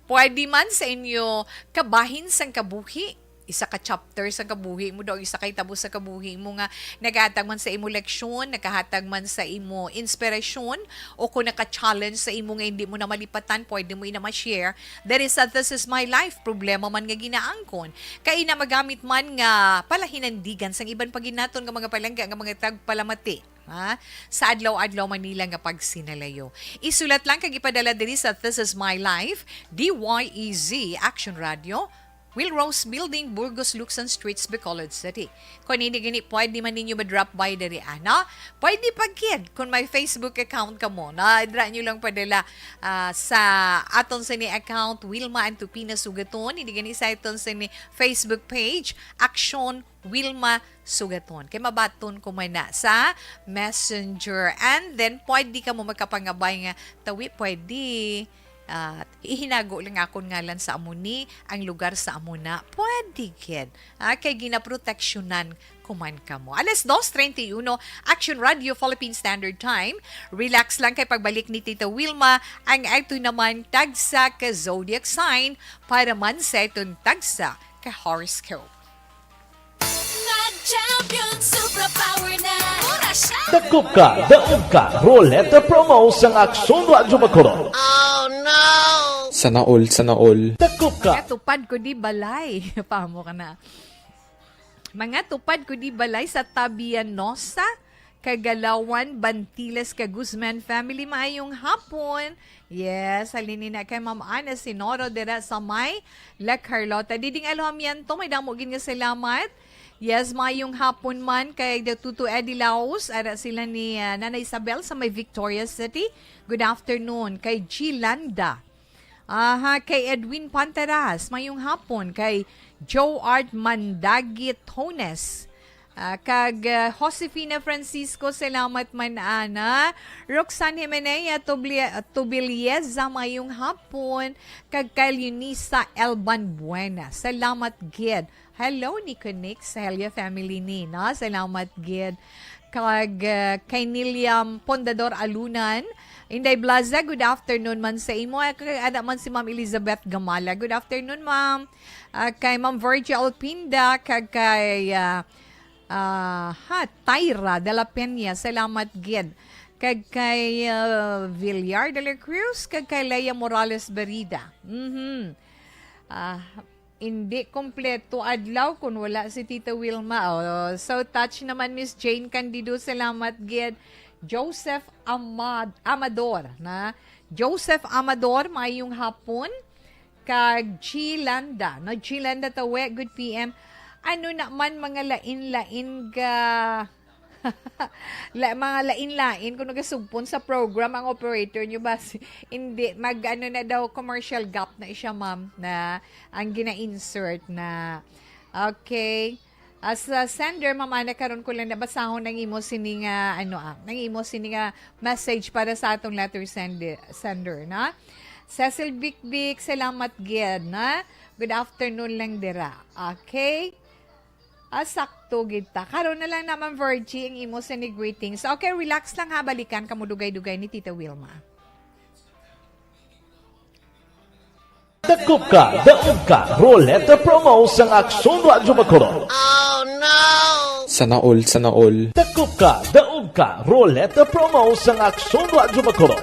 Pwede man sa inyo kabahin sang kabuhi. Isa ka chapter sa kabuhi mo daw, isa kay tabo sa kabuhi mo nga nagahatag man sa imo leksyon, nakahatag man sa imo inspirasyon, o kung naka-challenge sa imo nga hindi mo na malipatan, pwede mo ina ma-share. There is a This Is My Life, problema man nga ginaangkon. Kay na magamit man nga palahinandigan sang iban paginaton nga mga palangga nga mga tagpalamati. Sa adlaw-adlaw Manila nga pagsinalayo. Isulat lang kag ipadala diri sa This Is My Life, DYEZ Action Radio, Wilrose Building, Burgos, Luxon Streets, Bacolod City. Kung hindi gani, pwede man ninyo ma-drop by dari ana. Pwede pag-kid kung may Facebook account ka mo. Na-dra nyo lang padala sa aton sa ni account Wilma Antupina Sugaton. Hindi gani sa aton sa ni Facebook page Action Wilma Sugaton. Kaya mabaton ko man na sa Messenger. And then, pwede ka mo magkapangabay nga tawi, pwede at ihinago lang akong ngalan sa amuni, ang lugar sa amuna, pwede kid. Kay ginaproteksyonan kuman ka mo. Alas 2:31, Action Radio Philippine Standard Time. Relax lang kay pagbalik ni Tita Wilma, ang ito naman tagsa ka zodiac sign para man sa itong tagsa ka horoscope. Champion Superpower na orasyon. Dakop ka, daog ka, roleta promo sang Aksyon Radyo Bacolod. Oh no! Sana all. Dakop ka. Mga tupad ko di balay. Pamo ka na. Mga tupad ko di balay sa Tabianosa, Kagalawan, Bantiles, Guzman family. Maayong hapon. Yes, halinin na kay Ma'am Ana Sinoro dira sa may La Carlota. Diding alam yan to, may damogin nga salamat. Yes, mayong hapon man kay Tuto Eddie Laos, ara sila ni Nana Isabel sa may Victoria City. Good afternoon kay G. Landa. Kay Edwin Panteras, mayong hapon kay Joe Art Mandagit Tones. Kag Josefina Francisco, salamat man ana. Roxanne Jimenea Tobilieza, mayong hapon. Kag kay Eunice Elban Buena, salamat gid. Hello, Nico Nick, sa Helia family ni, na? Salamat, gid. Kag kay Niliam Pondador Alunan, Inday Blaza, good afternoon man sa imo. Ada man si Ma'am Elizabeth Gamala. Good afternoon, Ma'am. Kay Ma'am Virgil Pinda, kag kay Tyra de la Peña, salamat, gid. Kag kay Villar de la Cruz, kag kay Leia Morales Berida. Hindi kompleto adlaw kung wala si Tita Wilma. So touch naman Miss Jane Candido, salamat gid. Joseph Amador, na Joseph Amador, mayong hapon. Kag G. Landa, no? G. Landa tawe, good PM. Ano naman mga lain-lain ka mga lain-lain kung nagasugpon sa program ang operator nyo ba? Hindi, mag-ano na daw, commercial gap na siya, ma'am, na ang gina-insert na. Okay. As a sender, mamana karon ko lang nabasahon ng imo sini nga message para sa atong letter sender na. Cecil Bikbik, salamat gid na. Good afternoon lang dira. Okay? Sakto gid ta. Karon na lang naman Virgie ang imo sini greetings. Okay, relax lang ha, balikan kamo dugay-dugay ni Tita Wilma. Dakop ka, daog ka, Roleta Promo sang Aksyon Radyo Bacolod. Oh no! Sana all, sana all. Dakop ka, daog ka, Roleta Promo sang Aksyon Radyo Bacolod.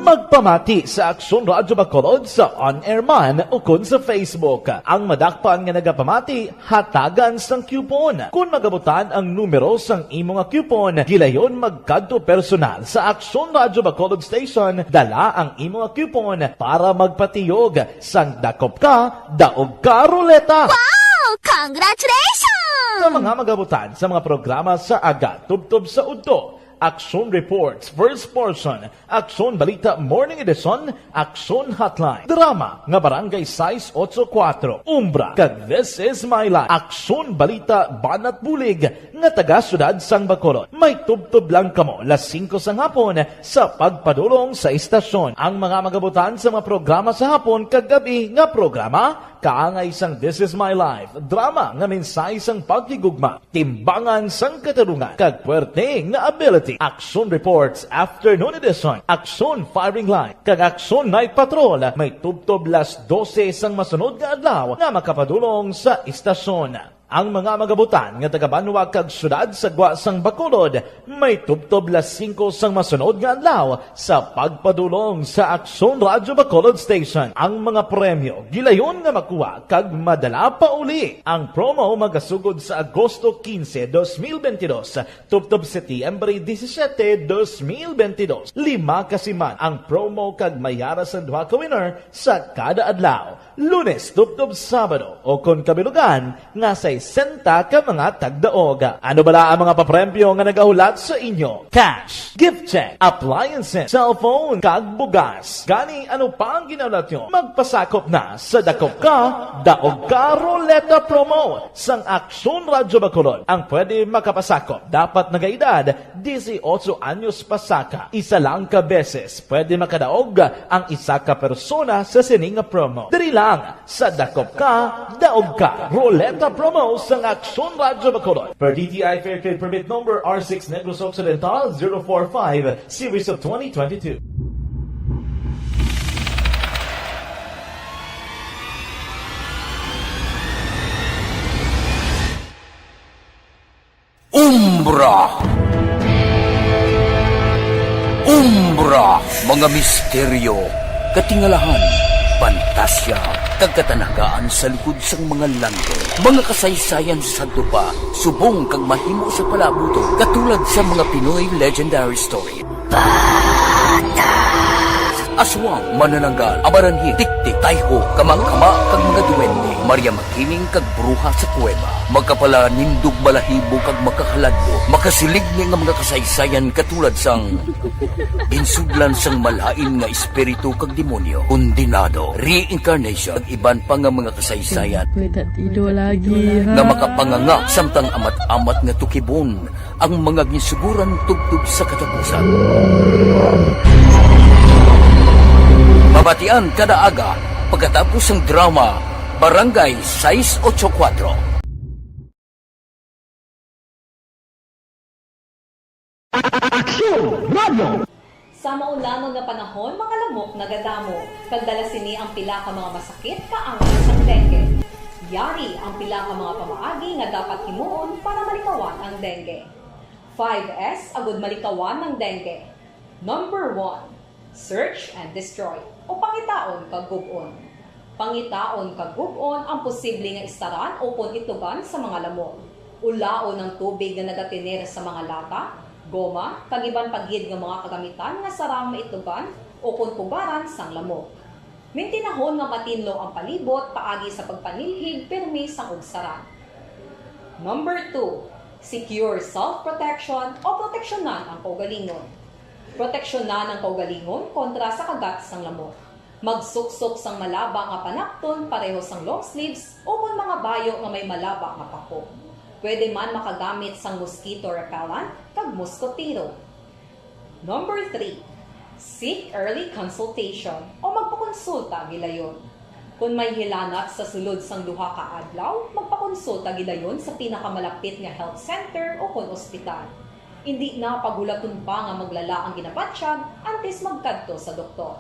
Magpamati sa Aksyon Radyo Bacolod sa On-Air Man o kun sa Facebook. Ang madakpan nga nagapamati, hatagan sang coupon. Kung magabutan ang numero sang imo nga coupon, gilayon magkadto personal sa Aksyon Radyo Bacolod Station, dala ang imo nga coupon para magpatiyog sang dakop ka, daog ka, Roleta. Oh, congratulations! Sa mga magabutan sa mga programa sa Aga, Tubtob sa Udto, Aksyon Reports, First Portion, Aksyon Balita Morning Edition, Aksyon Hotline, Drama, nga Barangay 684, Umbra, kag This Is My Life, Aksyon Balita Banat Bulig, nga taga-syudad sang Bacolod. May tubtob lang kamo, las 5 sang hapon, sa pagpadulong sa istasyon. Ang mga magabutan sa mga programa sa hapon, kag gabi nga programa, kaangay sang This Is My Life, drama nga mensahe sang pagtigugma, timbangan sang katarungan, kag puwerte nga ability. Aksyon Reports Afternoon Edition, Aksyon Firing Line, kag Aksyon Night Patrol, may tubtob las 12 sang masunod nga adlaw nga makapadulong sa istasyon. Ang mga magabutan nga taga-Banwa kag syudad sa Gwa sang Bacolod, may tubtob las 5 sang masunod nga adlaw sa pagpadulong sa Aksyon Radyo Bacolod Station. Ang mga premyo gilayon nga makuha kag madala pa uli. Ang promo magasugod sa Agosto 15, 2022, tubtob Setyembre 17, 2022. 5 kasiman ang promo kag mayara sa duha ka winner sa kada adlaw. Lunes tubtob Sabado o kon kabilugan nga sa 60 ka mga tagdaog. Ano bala ang mga papremyo nga nagahulat sa inyo? Cash, gift check, appliances, cellphone, kag bugas. Gani ano pa ang ginaulat nyo? Magpasakop na sa Dakop Ka, Daog Ka Roleta Promo sang Aksyon Radyo Bacolod. Ang pwede makapasakop dapat nagaedad 18 anyos pasaka. Isa lang ka beses pwede makadaog ang isa ka persona sa sining promo. Diri lang sa Dakop Ka, Daog Ka Roleta Promo sang Aksyon Radyo Bacolod. Per DTI Fair Trade Permit Number R6 Negros Occidental 045 Series of 2022. Umbra! Umbra! Mga misteryo, katingalahan, pantasya, kagkatanagaan sa likod sang mga lanto. Mga kasaysayan sa dupa, subong kag mahimo sa palabuto, katulad sa mga Pinoy legendary story. Aswang, manananggal, amaranhi, tiktik, tayho, kamang-kama, kag mga duwende, Maria Makining kag bruha sa kuweba. Magkapala nindog balahibo kag makahaladlo, makasilig niya nga mga kasaysayan katulad sang ginsudlan sang malain nga espiritu kag demonyo, kondinado, reincarnation, kag iban pa nga mga kasaysayan May tatido lagi ha. nga makapanganga samtang amat-amat nga tukibon ang mga ginsuguran tugtog sa katapusan. Mabatian kada aga pagkatapos ng drama Barangay 684. Sa maulamang nga panahon, mga lamok nagadamo. Kagdala sini ang pila ka mga masakit kaangay sa dengue. Yari ang pila ka mga pamaagi nga dapat himuon para malikawan ang dengue. 5S agud malikawan ng dengue. Number 1, search and destroy o pangitaon kag gub-on. Pangitaon kag gub-on ang posible nga istaran o itugan sa mga lamok. Ulaon ng tubig nga nagatinir sa mga lata, goma, kag iban pagyid nga mga kagamitan nga sarang maitugan o pugaran sang lamok. Mintinahon nga matinlo ang palibot paagi sa pagpanilhig permi sang ugsaran. Number 2, secure self-protection o proteksyonan ang kaugalingon. Proteksyonan ang kaugalingon kontra sa kagat sang lamok. Magsuksok sang malaba nga panakton pareho sang long sleeves o kung mga bayo nga may malaba nga pako. Pwede man makagamit sang mosquito repellent kag mosquitero. Number 3, seek early consultation o magpakonsulta gilayon. Kung may hilanat sa sulod sang duha ka adlaw, magpakonsulta gidayon sa pinakamalapit nga health center o kon ospital. Hindi na pagulaton pa nga maglala ang ginabatsyag antes magkadto sa doktor.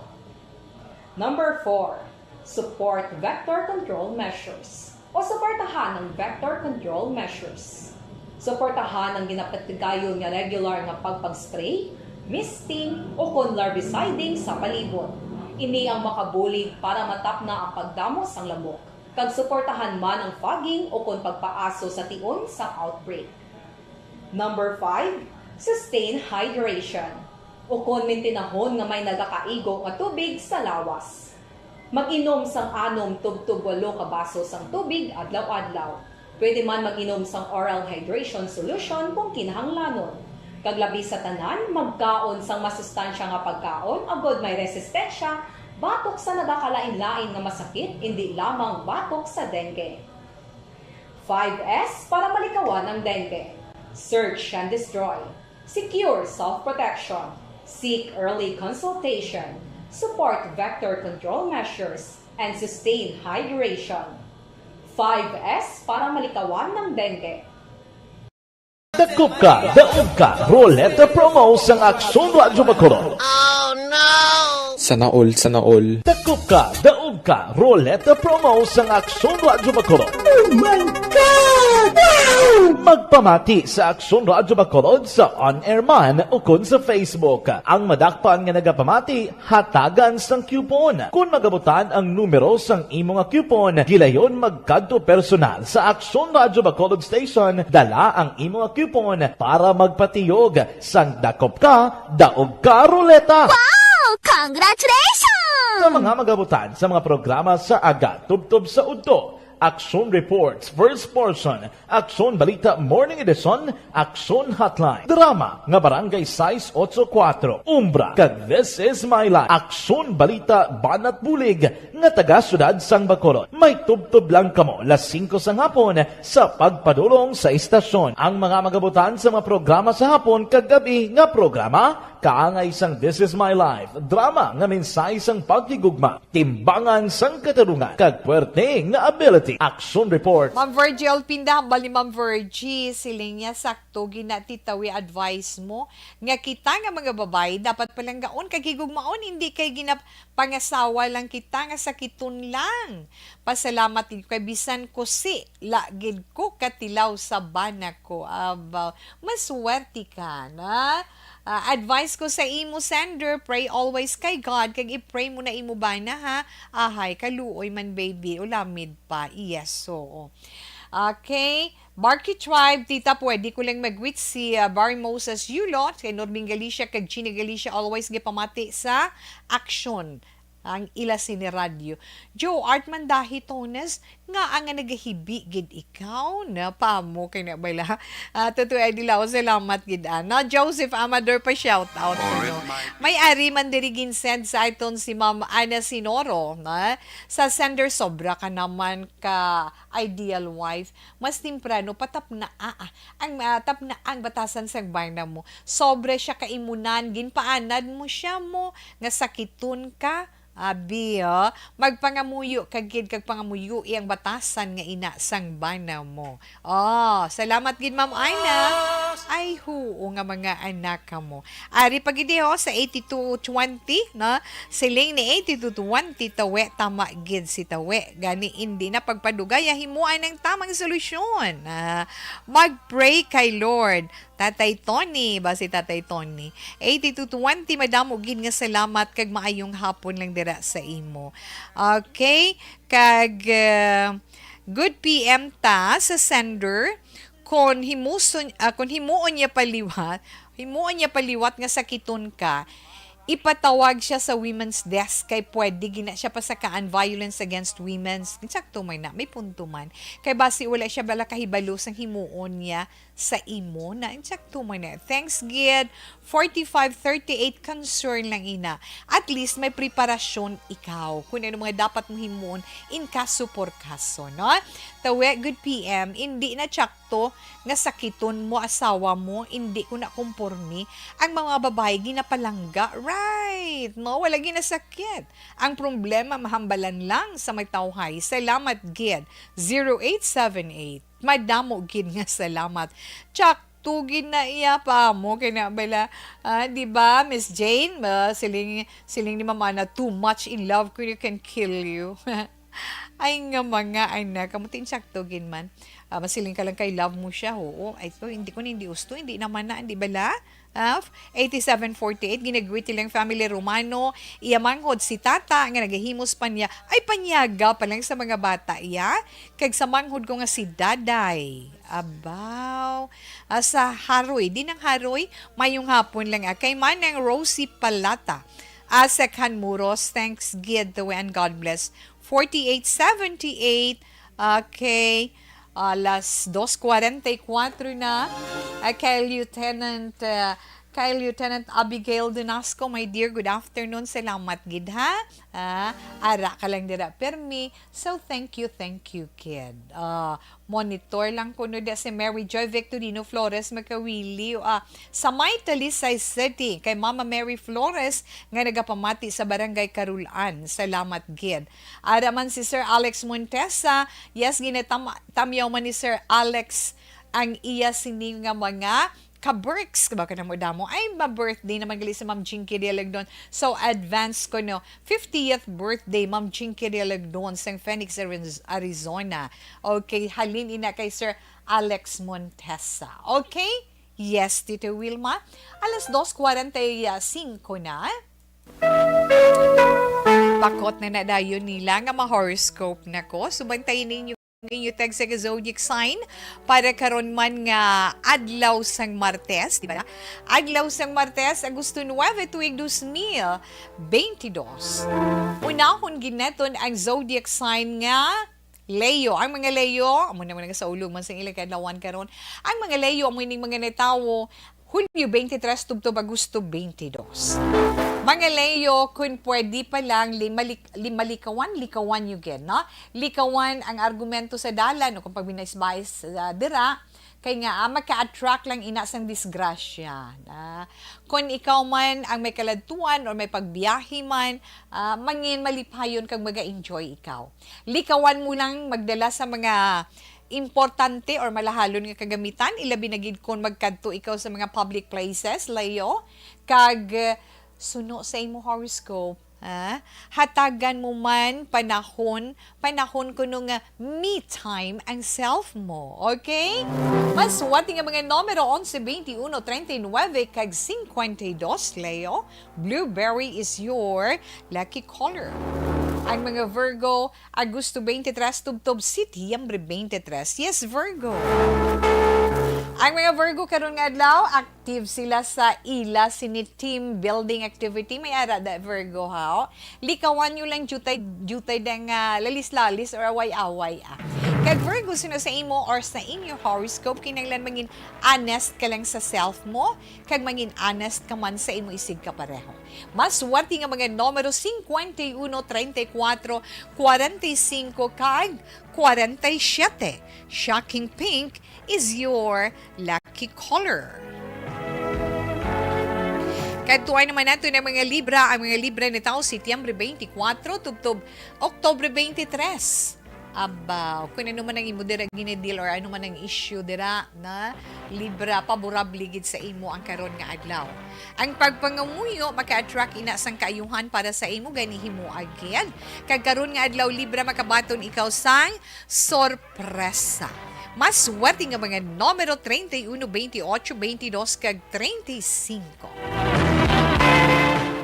Number 4, support vector control measures o suportahan ng vector control measures. Suportahan ang ginapatigayon nga regular nga pagpag-spray, misting o kon larviciding sa palibot. Ini ang makabulig para matap na ang pagdamos sang lamok. Kag suportahan man ang fogging o kon pagpaaso sa tion sa outbreak. Number 5, sustain hydration o kon mintinahon nga may nagakaigo nga tubig sa lawas. Mag-inom sang 6 tub 8 ka baso sang tubig adlaw-adlaw. Pwede man mag-inom sang oral hydration solution kung kinahanglanon. Kaglabi sa tanan, magkaon sang masustansya nga pagkaon, agod may resistensya, batok sa nagakalain-lain nga masakit, hindi lamang batok sa dengue. 5S para malikawan ang dengue. Search and destroy. Secure self-protection. Seek early consultation. Support vector control measures. And sustain hydration. 5S para malikawan ng dengue. Dakop ka, daog ka, Roleta Promo sang Aksyon Radyo Bacolod. Sana all. Dakop ka, daog ka, Roleta Promo sang Aksyon Radyo Bacolod. Magpamati sa Aksyon Radyo Bacolod sa on-air man o kun sa Facebook. Ang madakpan nga nagapamati, hatagan sang coupon. Kung magabutan ang numero sang imo nga coupon, gilayon magkadto personal sa Aksyon Radyo Bacolod Station, dala ang imo nga coupon para magpatiyog sang dakop ka, daog ka, Roleta. Wow! Congratulations! Sa mga magabutan sa mga programa sa Aga, Tubtob sa Udto, Aksyon Reports, First Portion, Aksyon Balita Morning Edition, Aksyon Hotline, Drama, nga Barangay 684, Umbra, kag This Is My Life, Aksyon Balita Banat Bulig, nga taga-syudad sang Bacolod. May tubtob lang kamo, las 5 sang hapon, sa pagpadulong sa istasyon. Ang mga magabutan sa mga programa sa hapon, kag gabi nga programa, kaangay sang This Is My Life, drama nga mensahe sang pagtigugma, timbangan sang katarungan, kag puwerte nga ability. Action Report. Ma'am Virgil Pinda, bali Ma'am Virgie, siling niya sakto, ginatitawi advice mo, nga kita nga mga babae, dapat palang gaon, kagigugmaon, hindi kay pangasawa lang kita, nga sakiton lang. Pasalamat kay bisan ko si, lagid ko katilaw sa bana ko. Maswerte ka, na? Advice ko sa imo sender, pray always kay God, kag i-pray mo na imo ba na ha, ahay, kaluoy man baby, ulamid pa, yes, so. Okay, Barky Tribe, tita, pwede ko lang mag-wit si Barry Moses Yulot, kay Norbing Galicia, kag Gina Galicia, always gipamati sa action ang ila siniradyo. Joe Artman dahi tones, nga ang nagahibi gid ikaw na pamo kay na bala. Tutoy dilaw, salamat gid ana. Joseph Amador pa shout out no. May ari man diri ginsend sa iton si Ma'am Ana Sinoro na sa sender sobra ka naman ka ideal wife. Mas temprano patap na ang tap na ang batasan sa bayna mo. Sobre siya kaimunan ginpaanad mo siya mo nga sakiton ka. Abi, magpangamuyo kagid kag pangamuyo iyang batasan nga ina sang bana mo. Salamat gid Ma'am Aina. Ay huo nga mga anak mo. Ari pagidi sa 8220 na siling ni 8220 tawe tama gid si tawe. Gani hindi na pagpadugay himuan ng tamang solusyon. Mag-pray kay Lord. Tatay Tony, ba si Tatay Tony? 8220, madamo gid nga salamat kag maayong hapon lang dira sa imo. Okay, kag good PM ta sa sender kon himuon niya paliwat nga sakiton ka, ipatawag siya sa women's desk kay pwede gina siya pasakaan violence against women's. Insakto may punto man. Kay basi wala siya bala kahibalo sang himuon niya sa imo na insakto na. Thanks Gid. 45-38 concern lang ina. At least may preparasyon ikaw. Kung ano mga dapat mo himuon in kaso por kaso, no? Tawe, good PM, hindi na tsakto nga sakiton mo asawa mo, hindi ko na kumpormi. Ang mga babae ginapalangga, right? No, wala ginasakit. Ang problema mahambalan lang sa may tawhay. Salamat Gid. 0878. Madamo gid nga salamat. Tugin na iya pa mo kaya bala di ba Miss Jane siling ni mama na too much in love kung you can kill you. Ay nga mga anak kamutin saktugin man masiling ka lang kay love mo siya oo ay to hindi ko hindi gusto hindi naman na di bala 8748 ginagwiti lang family Romano iyamanghod si tata nga nagahimos pa niya ay panyaga pa lang sa mga bata iya kag sa manghod ko nga si Daday abaw sa Haroy di ng Haroy mayong hapon lang kay manang Rosie Palata Sekhan Muros thanks Gid the way and God bless 4878 okay alas 2:44 na kay Lieutenant Abigail Donasco, my dear, good afternoon. Salamat, Gid, ha? Ara ka lang dira permi. So, thank you, kid. Monitor lang ko no si Mary Joy Victorino Flores Magkawili. Sa may Talisay City, kay Mama Mary Flores, nga nagapamati sa Barangay Karulan. Salamat, Gid. Ara man si Sir Alex Montesa. Yes, ginatamyaw man ni Sir Alex ang iya sining nga mga ka-Berks, baka na mo damo, ay ma-birthday naman gali sa Ma'am Jinky Dialagdon. So, advance ko no, 50th birthday, Ma'am Jinky Dialagdon sa Phoenix, Arizona. Okay, halin ina kay Sir Alex Montesa. Okay? Yes, Tito Wilma. Alas 2:45 na. Pakot na nadayon nila nga ma-horoscope na ko. Subantayin ninyo ninyo tag sa zodiac sign para karon man nga adlaw sang Martes, di ba? Adlaw sang Martes, Agosto 9 tuig 2022. Unahon gineton ang zodiac sign nga Leo. Ang mga Leo, amo naman nga sa ulog man sang ilang kadlawan karon. Ang mga Leo amo ning mga netawo Hulyo 23 tubtob Agosto 22. Mga Leo, kung pwede pa lang, likawan you get, no? Likawan ang argumento sa dalan, no? Kung pagbinaisbais dira, kay nga maka-attract lang inasang disgrasya. Kung ikaw man ang may kaladtuan or may pagbiyahe man, mangin malipayon kang maga-enjoy ikaw. Likawan mo lang magdala sa mga importante or malahalon nga kagamitan, ilabi na gid kon magkadto ikaw sa mga public places, Leo, kag suno sa imo horoscope, hatagan mo man panahon kuno nga me time ang self mo, okay? Maswati nga mga numero 11, 21, 39 kag 52, Leo. Blueberry is your lucky color. Ang mga Virgo, Agosto 23, tubtob Setyembre 23. Yes, Virgo. Ang mga Virgo karon nga adlaw, active sila sa ila sini team building activity. May ara da Virgo ha. Likawan nyo lang jutay dang lalis-lalis or away-away Kag Virgo sino sa imo or sa inyo horoscope kinanglan mangin honest ka lang sa self mo, kag mangin honest ka man sa imo isig ka pareho. Mas swerte nga mga numero 51, 34, 45 kag 47. Shocking pink is your lucky color. Katuay naman nato ng mga Libra, ang mga Libra ni tao Setyembre 24, tubtob Oktobre 23. Aba, kung ano man ang imo dira ginedil or ano man ang issue dira na Libra, paborable gid sa imo ang karon nga adlaw. Ang pagpangamuyo maka-attract ina sang kaayuhan para sa imo gani himo agyan. Kag karon nga adlaw Libra makabaton ikaw sang sorpresa. Mas swerte nga mga numero 31, 28, 22 kag 35.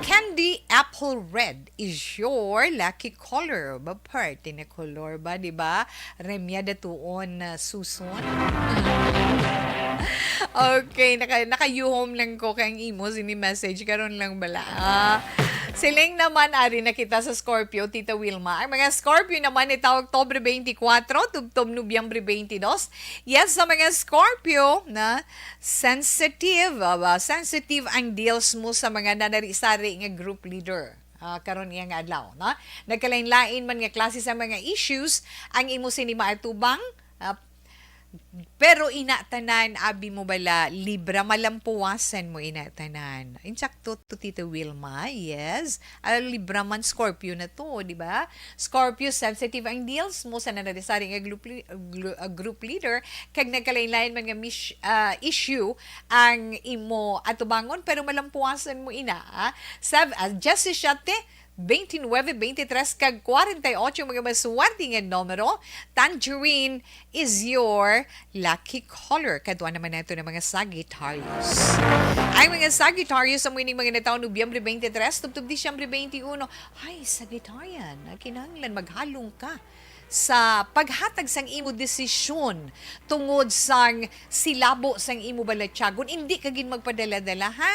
Candy apple red is your lucky color. Ba parte na color ba, di ba? Remya datuon na suson. Okay, naka-you-home lang ko kang imo sini-message karon lang bala. Siling naman ari nakita sa Scorpio, Tita Wilma. Ang mga Scorpio naman ito Oktubre 24, tubtob Nobyembre 22. Yes, sa mga Scorpio na sensitive ang deals mo sa mga nanari-sari nga group leader. Karon iya nga adlaw, na nagkalain-lain man nga klase sa mga issues ang imo sinimaatubang. Pero inatanan, abi mo bala, libra malampuwasan mo inatanan. Insakto to Tita Wilma, yes. Libra man Scorpio na to, di ba? Scorpio, sensitive ang deals mo sa nanadisari nga group leader. Kag nagkalain-lain man nga issue ang imo atubangon, pero malampuwasan mo ina. Just si Shate, 29, 23, kag 48 mga maswerte nga numero. Tangerine is your lucky color. Kadwa naman nato ng mga Sagittarius. Ang mga Sagittarius sa muining mga nataon Nobyembre 23, tubtob Disyembre 21. Ay, Sagittarian, kinahanglan maghalong ka sa paghatag sang imo desisyon tungod sang silabo sang imo balatyagon. Hindi ka gin magpadala-dala, ha?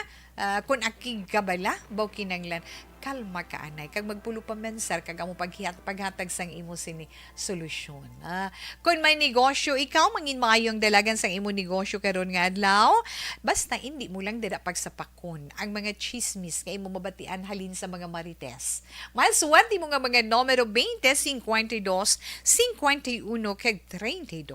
Kung akig kabala, baw kinanglan, kalma ka anay. Kag magpulo pa mensar, kag amo paghatag sang imo sini solusyon. Kung may negosyo, ikaw mangin maayong dalagan sang imo negosyo karon nga adlaw, basta hindi mo lang dada pagsapakon ang mga chismis kay imo mabatian halin sa mga marites. Mas swerte mo nga mga numero 20, 52, 51, kag 32.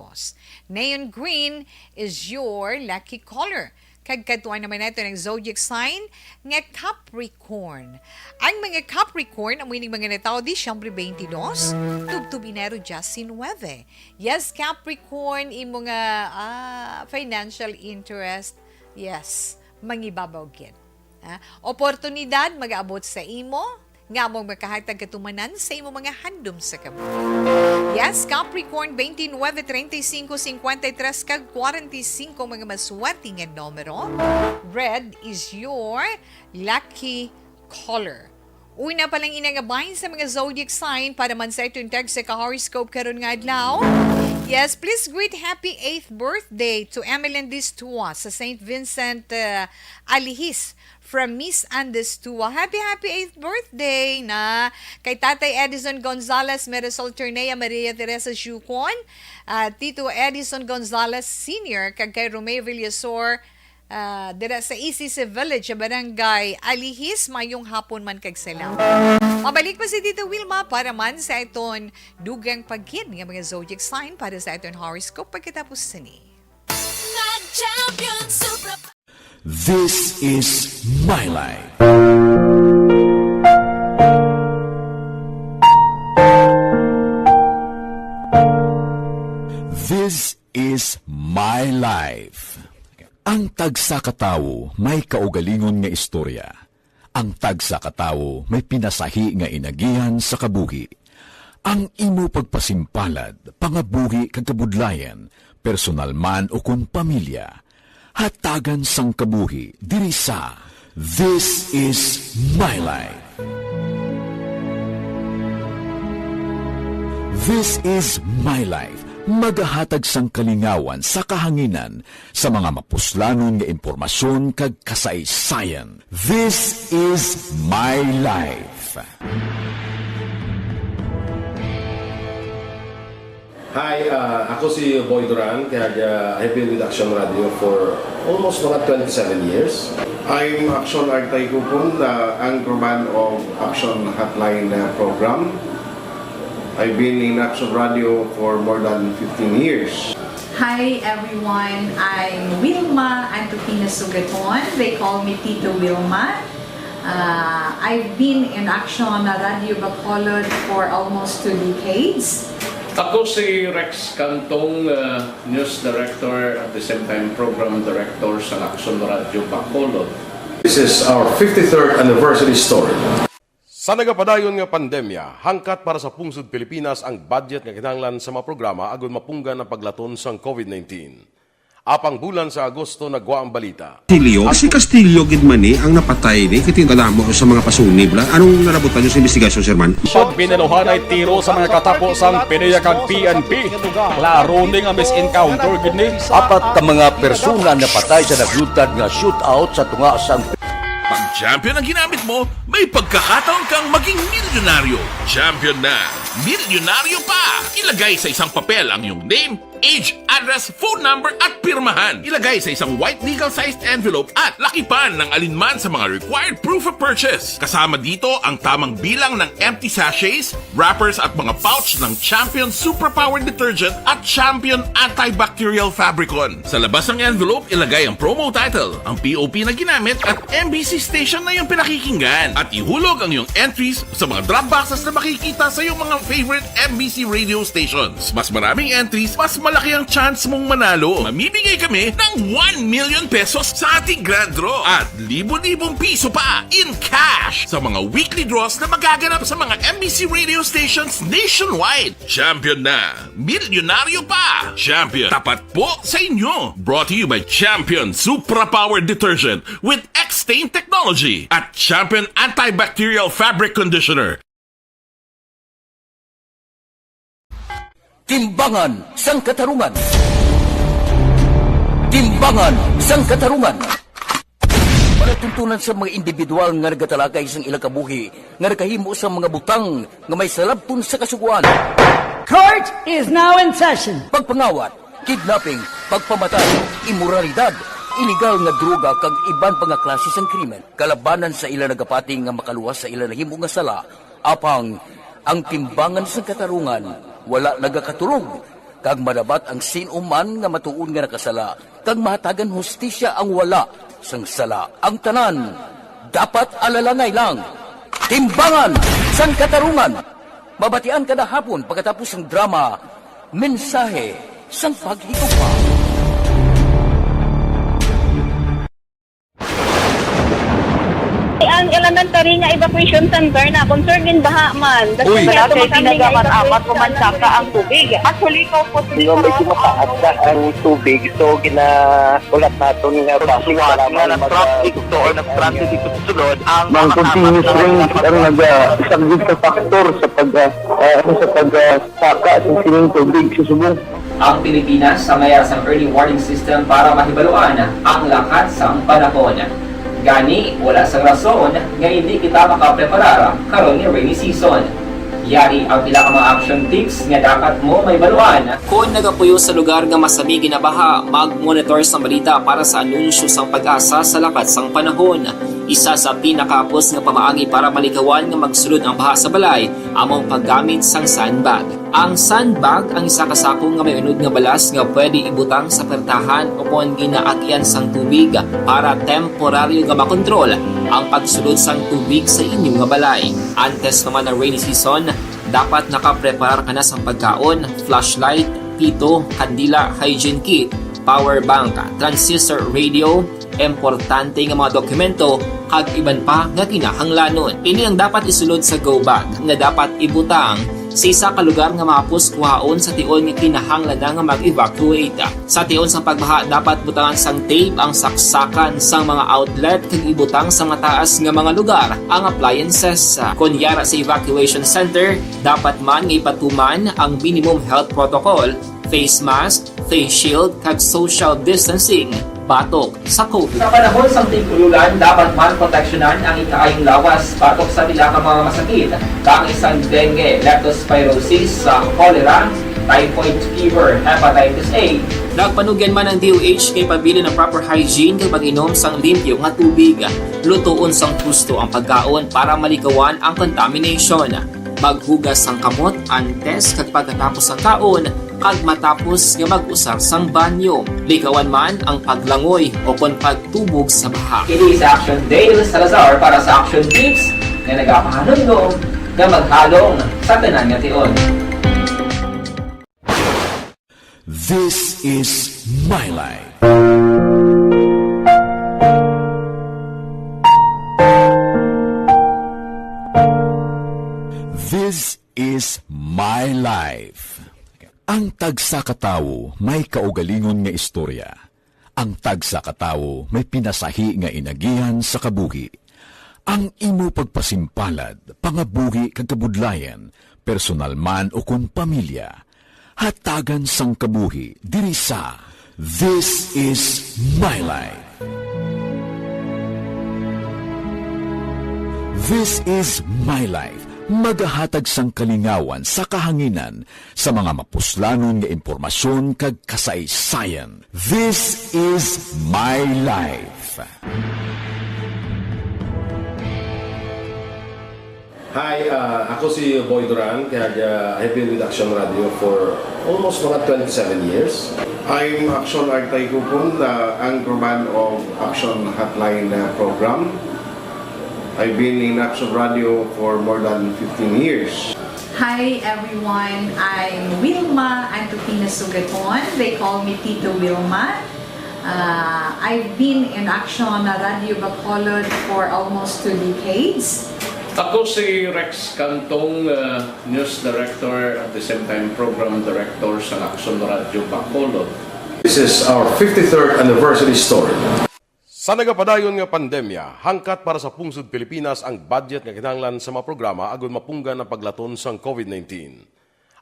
Neon green is your lucky color. Kag katuan naman natin ang zodiac sign nga Capricorn. Ang mga Capricorn, ang wining mga natao, Disyembre 22, tubtub Enero 19. Yes, Capricorn, imo nga financial interest, yes, mangibabaw gid. Oportunidad mag-abot sa imo, nga mong makahatag katumanan sa imo mga handom sa kabuhi. Yes, Capricorn, 29, 35, 53, kag 45 mga maswerte nga numero. Red is your lucky color. Una pa lang inangabahin sa mga zodiac sign para man sa itong tag sa ka-horoscope karon nga adlaw. Yes, please greet happy 8th birthday to Emeline Distua sa St. Vincent Alihis from Miss Andes Tua. Happy 8th birthday na kay Tatay Edison Gonzalez, Marisol Ternea, Maria Teresa Jucon, Tito Edison Gonzalez Sr., kag kay Romeo Villasor, dira sa ECC Village, sa Barangay Alihis, mayong hapon man kag salaw. Mabalik pa si Tito Wilma para man sa iton dugang pagkid ng mga zodiac sign para sa iton horoscope pagkatapos sini. This is my life. This is my life. Ang tagsa katawo may kaugalingon nga istorya. Ang tagsa katawo may pinasahi nga inagihan sa kabuhi. Ang imo pagpasimpalad, pangabuhi kag kabudlayan, personal man o kun pamilya, hatagan sang kabuhi diri sa This is my life. This is my life. Magahatag sang kalingawan sa kahanginan sa mga mapuslanon nga impormasyon kag kasaysayan. This is my life. Hi, ako si Boy Duran, kaya I've been with Action Radio for almost mga 27 years. I'm Action Artay Kupon, the anchorman of Action Hotline program. I've been in Action Radio for more than 15 years. Hi everyone, I'm Wilma Antofina Sugaton. They call me Tito Wilma. I've been in Action Radio Bacolod for almost 2 decades. Ako si Rex Cantong, News Director at the same time Program Director sa Action Radio Bacolod. This is our 53rd anniversary story. Sa nagapadayon nga pandemya, hangkat para sa pungsod Pilipinas ang budget nga kinahanglan sa mga programa agon mapunggan ang paglaton sang COVID-19. Apang bulan sa Agosto nagwa ang balita. Castillo, si Castillo gid man ni ang napatay ni kitingala mo sa mga pasunib la. Anong narabutan niyo sa investigasyon, Sir Man? Pag binaluhan ay tiro sa mga katapos-ang PNP kag PNP. Klaro ning ang misencounter gid ni. Apat ka mga persona na patay sa naglutad nga shootout sa tunga sang Pag champion ang ginamit mo, may pagkakataon kang maging milyonaryo. Champion na, milyonaryo pa! Ilagay sa isang papel ang iyong name, age, address, phone number at pirmahan. Ilagay sa isang white legal-sized envelope at lakipan ng alinman sa mga required proof of purchase. Kasama dito ang tamang bilang ng empty sachets, wrappers at mga pouch ng Champion Superpower Detergent at Champion Antibacterial Fabricon. Sa labas ng envelope, ilagay ang promo title, ang POP na ginamit at MBC station na yung pinakikinggan. At ihulog ang iyong entries sa mga drop boxes na makikita sa iyong mga favorite MBC radio stations. Mas maraming entries, mas malaki ang chance mong manalo. Mamimigay kami ng 1 million pesos sa ating grand draw at libo-libong piso pa in cash sa mga weekly draws na magaganap sa mga MBC radio stations nationwide. Champion na, milyonaryo pa. Champion, tapat po sa inyo. Brought to you by Champion Supra Power Detergent with X-Stain Technology at Champion Antibacterial Fabric Conditioner. Timbangan sang Katarungan. Timbangan sang Katarungan. Panatuntunan sa mga individual nga nagatalagay sang ilang kabuhi nga nakahimo sa mga butang nga may salabton sa kasuguan. Court is now in session. Pagpangawat, kidnapping, pagpamatay, imoralidad, illegal nga droga kag iban pa nga klase sang krimen. Kalabanan sa ilang nagapating nga makaluwas sa ilang nahimo nga sala. Apang ang timbangan sang Katarungan wala nagakatulog, kag madabat ang sinuman nga matuon nga nakasala, kag mahatagan hustisya ang wala sang sala. Ang tanan, dapat alalangay lang. Timbangan sang Katarungan. Mabatian kada hapon pagkatapos ng drama, mensahe sang paghigugma. Ang elementary nga evacuation center na concerned din baha man. Uy, kasi pinagamat-amat kumansaka ang tubig. Actually, ko po medyo mataas na ang tubig. So, ulat natin nga pasuwag nga nag-traffic to or nag-traffic dito sa sulod. Ang continuous rain ang isang good factor sa pagsaka sa sining tubig sa subong. Ang Pilipinas sa mayroon sa early warning system para mahibaluan ang lakat sa panahon. Gani, wala sa rason nga hindi kita makapreparar karon ni rainy season. Yari ang pila ka mga action tips nga dapat mo may baluan. Kung nagapuyo sa lugar nga masabi ginabaha, mag-monitor sa balita para sa anunsyo sang pag-asa sa lakat sang panahon. Isa sa pinakapos nga pamaagi para malikawan nga magsulod ang baha sa balay, among paggamit sang sandbag. Ang sandbag ang isa ka sako nga may unod nga balas nga pwede ibutang sa pertahan upon ginaagyan sang tubig para temporaryo nga makontrol ang pagsulod sang tubig sa inyong nga balay. Antes naman ng rainy season, dapat nakapreparar ka na sa pagkaon, flashlight, pito, kandila, hygiene kit, power bank, transistor radio, importante nga mga dokumento kag iban pa nga kinahanglanon. Ini ang dapat isulod sa go bag nga dapat ibutang sa isa ka lugar nga mapus kuhaon sa tion nga kinahanglan nga mag-evacuate. Sa tion sa pagbaha dapat butangan sang tape ang saksakan sang mga outlet kag ibutang sa mataas nga mga lugar ang appliances. Kunyara sa evacuation center, dapat man nga ipatuman ang minimum health protocol, face mask, face shield kag social distancing. Patok sa COVID. Sa panahon sa tig-ululan, dapat man proteksyonan ang ikaayong lawas patok sa pila ka mga masakit. Kang isang dengue, leptospirosis, cholera, typhoid fever, hepatitis A. Nagpanugyan man ang DOH kay pabili ng proper hygiene kay pag-inom sang limpyo nga tubig. Lutuon sang gusto ang pagkaon para malikawan ang contamination. Maghugas sang kamot antes kag pagkatapos sang kaon kag matapos nga mag-usar sang banyo. Likawan man ang paglangoy o kon pagtubog sa baha. Kini sa Action Dale Salazar para sa Action Tips nga nagapahanundong nga maghalong sa tanan nga tion. This is my life. This is my life. Ang tagsa katawo may kaugalingon nga istorya. Ang tagsa katawo may pinasahi nga inagihan sa kabuhi. Ang imo pagpasimpalad, pangabuhi kag kabudlayan, personal man o kun pamilya, hatagan sang kabuhi diri sa This is My Life. This is My Life. Magahatag sang kalingawan sa kahanginan sa mga mapuslanon nga impormasyon kag kasaysayan. This is My Life. Hi, ako si Boy Duran, kaya I've been with Action Radio for almost mga 27 years. I'm Action Artay Kupon, the anchorman of Action Hotline program. I've been in Action Radio for more than 15 years. Hi everyone, I'm Wilma Antofina Sugaton. They call me Tito Wilma. I've been in Action Radio Bacolod for almost 2 decades. Ako si Rex Cantong, News Director at the same time Program Director sa Action Radio Bacolod. This is our 53rd anniversary story. Sa nagapadayon nga pandemya, hangkat para sa pungsod Pilipinas ang budget nga kinahanglan sa mga programa agon mapunggan ang paglaton sang COVID-19.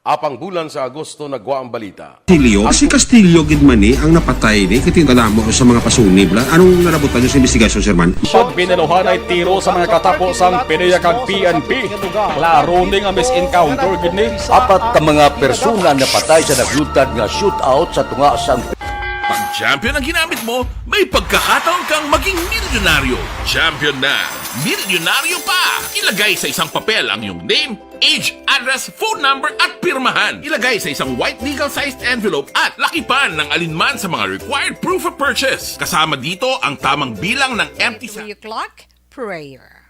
Apang bulan sa Agosto nagwa ang balita. Si Castillo gid man ni ang napatay ni katingkadamo sa mga pasunib. Anong narabutan niyo sa investigasyon, Sir Man? Pagbinuhan ay tiro sa mga katapos ang PNP kag PNP. Klaro ning ang misencounter gid ni. Apat ka mga persona na patay sa naglutad nga shootout sa tunga sang Pag champion ang ginamit mo, may pagkakataon kang maging milyonaryo. Champion na! Milyonaryo pa! Ilagay sa isang papel ang iyong name, age, address, phone number at pirmahan. Ilagay sa isang white legal-sized envelope at lakipan ng alinman sa mga required proof of purchase. Kasama dito ang tamang bilang ng empty 3 o'clock, prayer.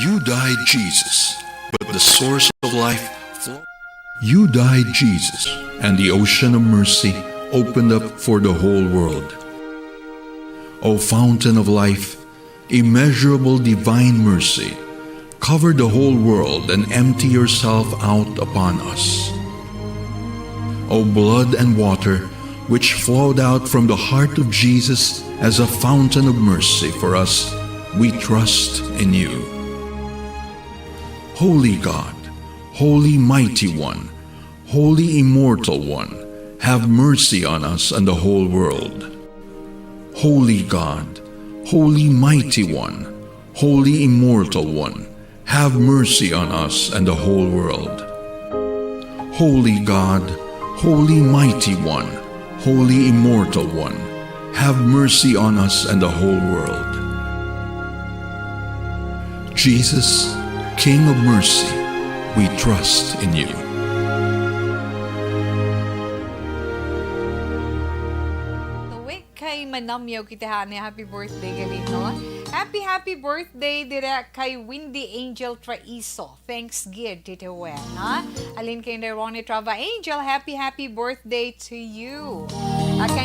You died, Jesus, but the source of life. You died, Jesus, and the ocean of mercy opened up for the whole world. O fountain of life, immeasurable divine mercy, cover the whole world and empty yourself out upon us. O blood and water, which flowed out from the heart of Jesus as a fountain of mercy for us, we trust in you. Holy God, Holy Mighty One, Holy Immortal One, have mercy on us and the whole world. Holy God, Holy Mighty One, Holy Immortal One, have mercy on us and the whole world. Holy God, Holy Mighty One, Holy Immortal One, have mercy on us and the whole world. Jesus, King of mercy, we trust in you. Kay manamyaw kita ni happy birthday galito. Happy birthday dira kay Windy Angel Traiso. Thanks gid Tito Wen, ha? Alin kay Ronnie Trava Angel, happy birthday to you.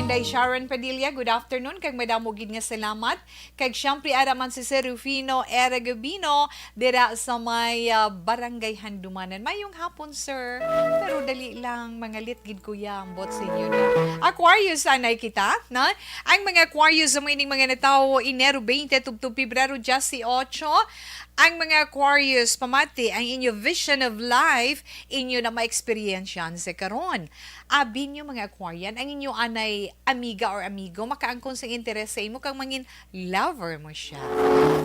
Kay Sharon Padilla, good afternoon. Kag madamo gid nga salamat. Kag syempre araman si Sir Rufino Eragabino dira sa may barangay Handumanan. Mayong hapon, sir. Pero dali lang mga litgid kuya ang bot sa inyo na. Aquarius anay kita, na? Ang mga Aquarius sa mga natawo Enero 20 tubtub Pebrero 18. Ang mga Aquarius pamati ang inyo vision of life inyo na ma-experiensyan sa karon. Abi nyo mga Aquarian, ang inyo anay amiga or amigo, makaangkon sa interes sa imo kang mangin lover mo siya.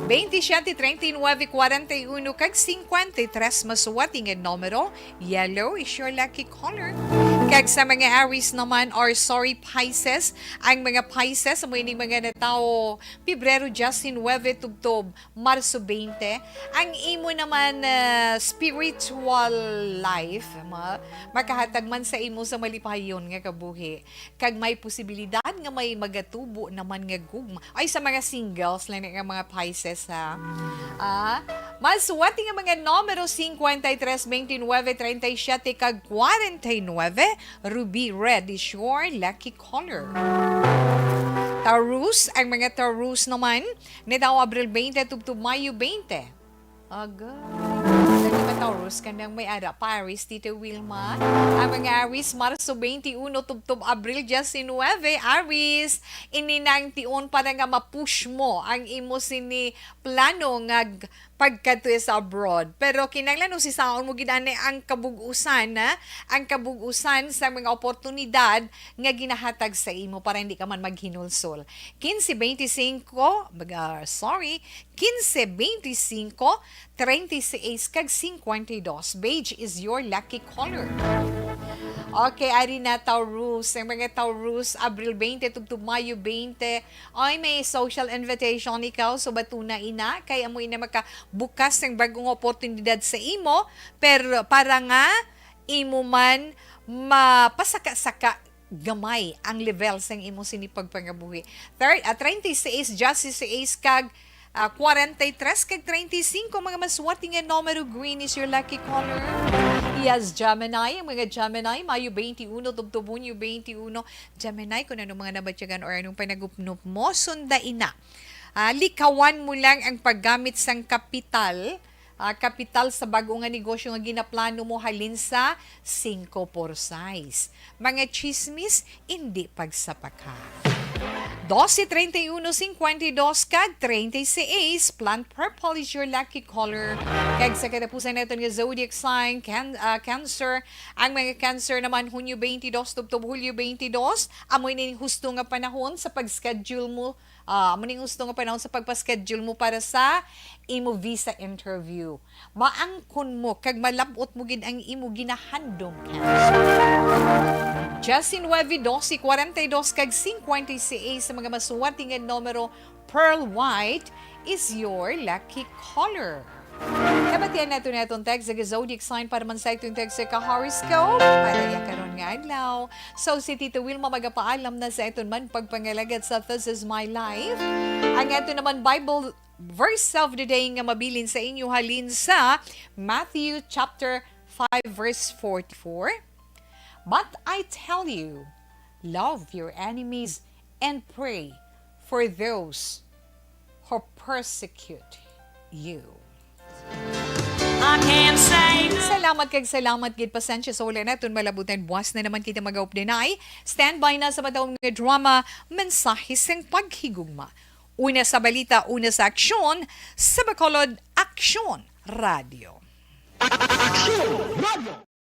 27, 39, 41, kag 53 masuwating ang numero. Yellow is your lucky color. Kag sa mga Aries naman, or sorry Pisces, ang mga Pisces, mo ining mga natao, Pebrero 19, tubtob, Marso 20, ang imo naman spiritual life, makahatag man sa imo sa malipayon nga kabuhi. Kag may posibilidad nga may magatubo naman nga gugma. Ay sa mga singles lang nga mga Pisces ha. Masuwati nga mga numero 53, 29, 37, kag 49. Ruby red is your lucky color. Taurus, ang mga Taurus naman, nitao Abril 20 tubtub Mayo 20. Agad. mga Taurus kanang may ara pa Aries, Tito Wilma. Ang mga Aries, Marso 21, tubtob Abril 19, Aries, ininang tion para nga ma-push mo ang imo sini plano nga pagkadto sa abroad. Pero kinahanglan no si saon mo ginani ang kabugusan ang kabugusan sa mga oportunidad nga ginahatag sa imo para hindi ka man maghinulsol. 15-25, 15-25, 36 kag 52. Beige is your lucky color. Okay, ari na Taurus. Ang mga Taurus, Abril 20 tugtog Mayo 20. Ay, may social invitation ikaw. So, batuna ina. Kaya mo ina makabukas ng bagong oportunidad sa imo. Pero para nga, imo man mapasaka-saka gamay ang level sa imo sinipagpangabuhi. 36, Justice 6 kag 43 kag 35 mga maswerte nga numero. Green is your lucky color. Yes, Gemini. Ang mga Gemini, Mayo 21, tubtob Hunyo 21. Gemini, kung anong mga nabatyagan or anong panagupnup mo, sundain na. Likawan mo lang ang paggamit sang kapital. Kapital sa bagong nga negosyo nga ginaplano mo halin sa 5 por size. Mga chismis, hindi pagsapaka. 12, 31, 52, kag 36. Plant purple is your lucky color. Kag sa katapusan natin nga zodiac sign, Cancer. Ang mga Cancer naman, Hunyo 22, tubtob Hulyo 22. Amoy ning husto nga panahon sa pag-schedule mo. Amoy ning husto nga panahon sa pagpa-schedule mo para sa imo visa interview. Maangkon mo, kag malabot mo gid ang imo ginahandom, Cancer. Justin Wevy 12, 42 kag 56 sa mga masuwerte nga numero. Pearl white is your lucky color. Kabatian nato natong text sa zodiac sign para man sa itong text sa ka-horoscope para yakaron nga adlaw. So si Tito Wilma magapaalam na sa iton man pagpangalagad sa This Is My Life. Ang ito naman Bible verse of the day nga mabilin sa inyo halin sa Matthew chapter 5 verse 44. But I tell you, love your enemies and pray for those who persecute you. Salamat gid pasensya sa wala naton malabutan buwas na naman kita mag-update. Standby na sa matawag nga drama, mensahe sang paghigugma. Una sa balita, una sa aksyon, sa Bacolod Aksyon Radio.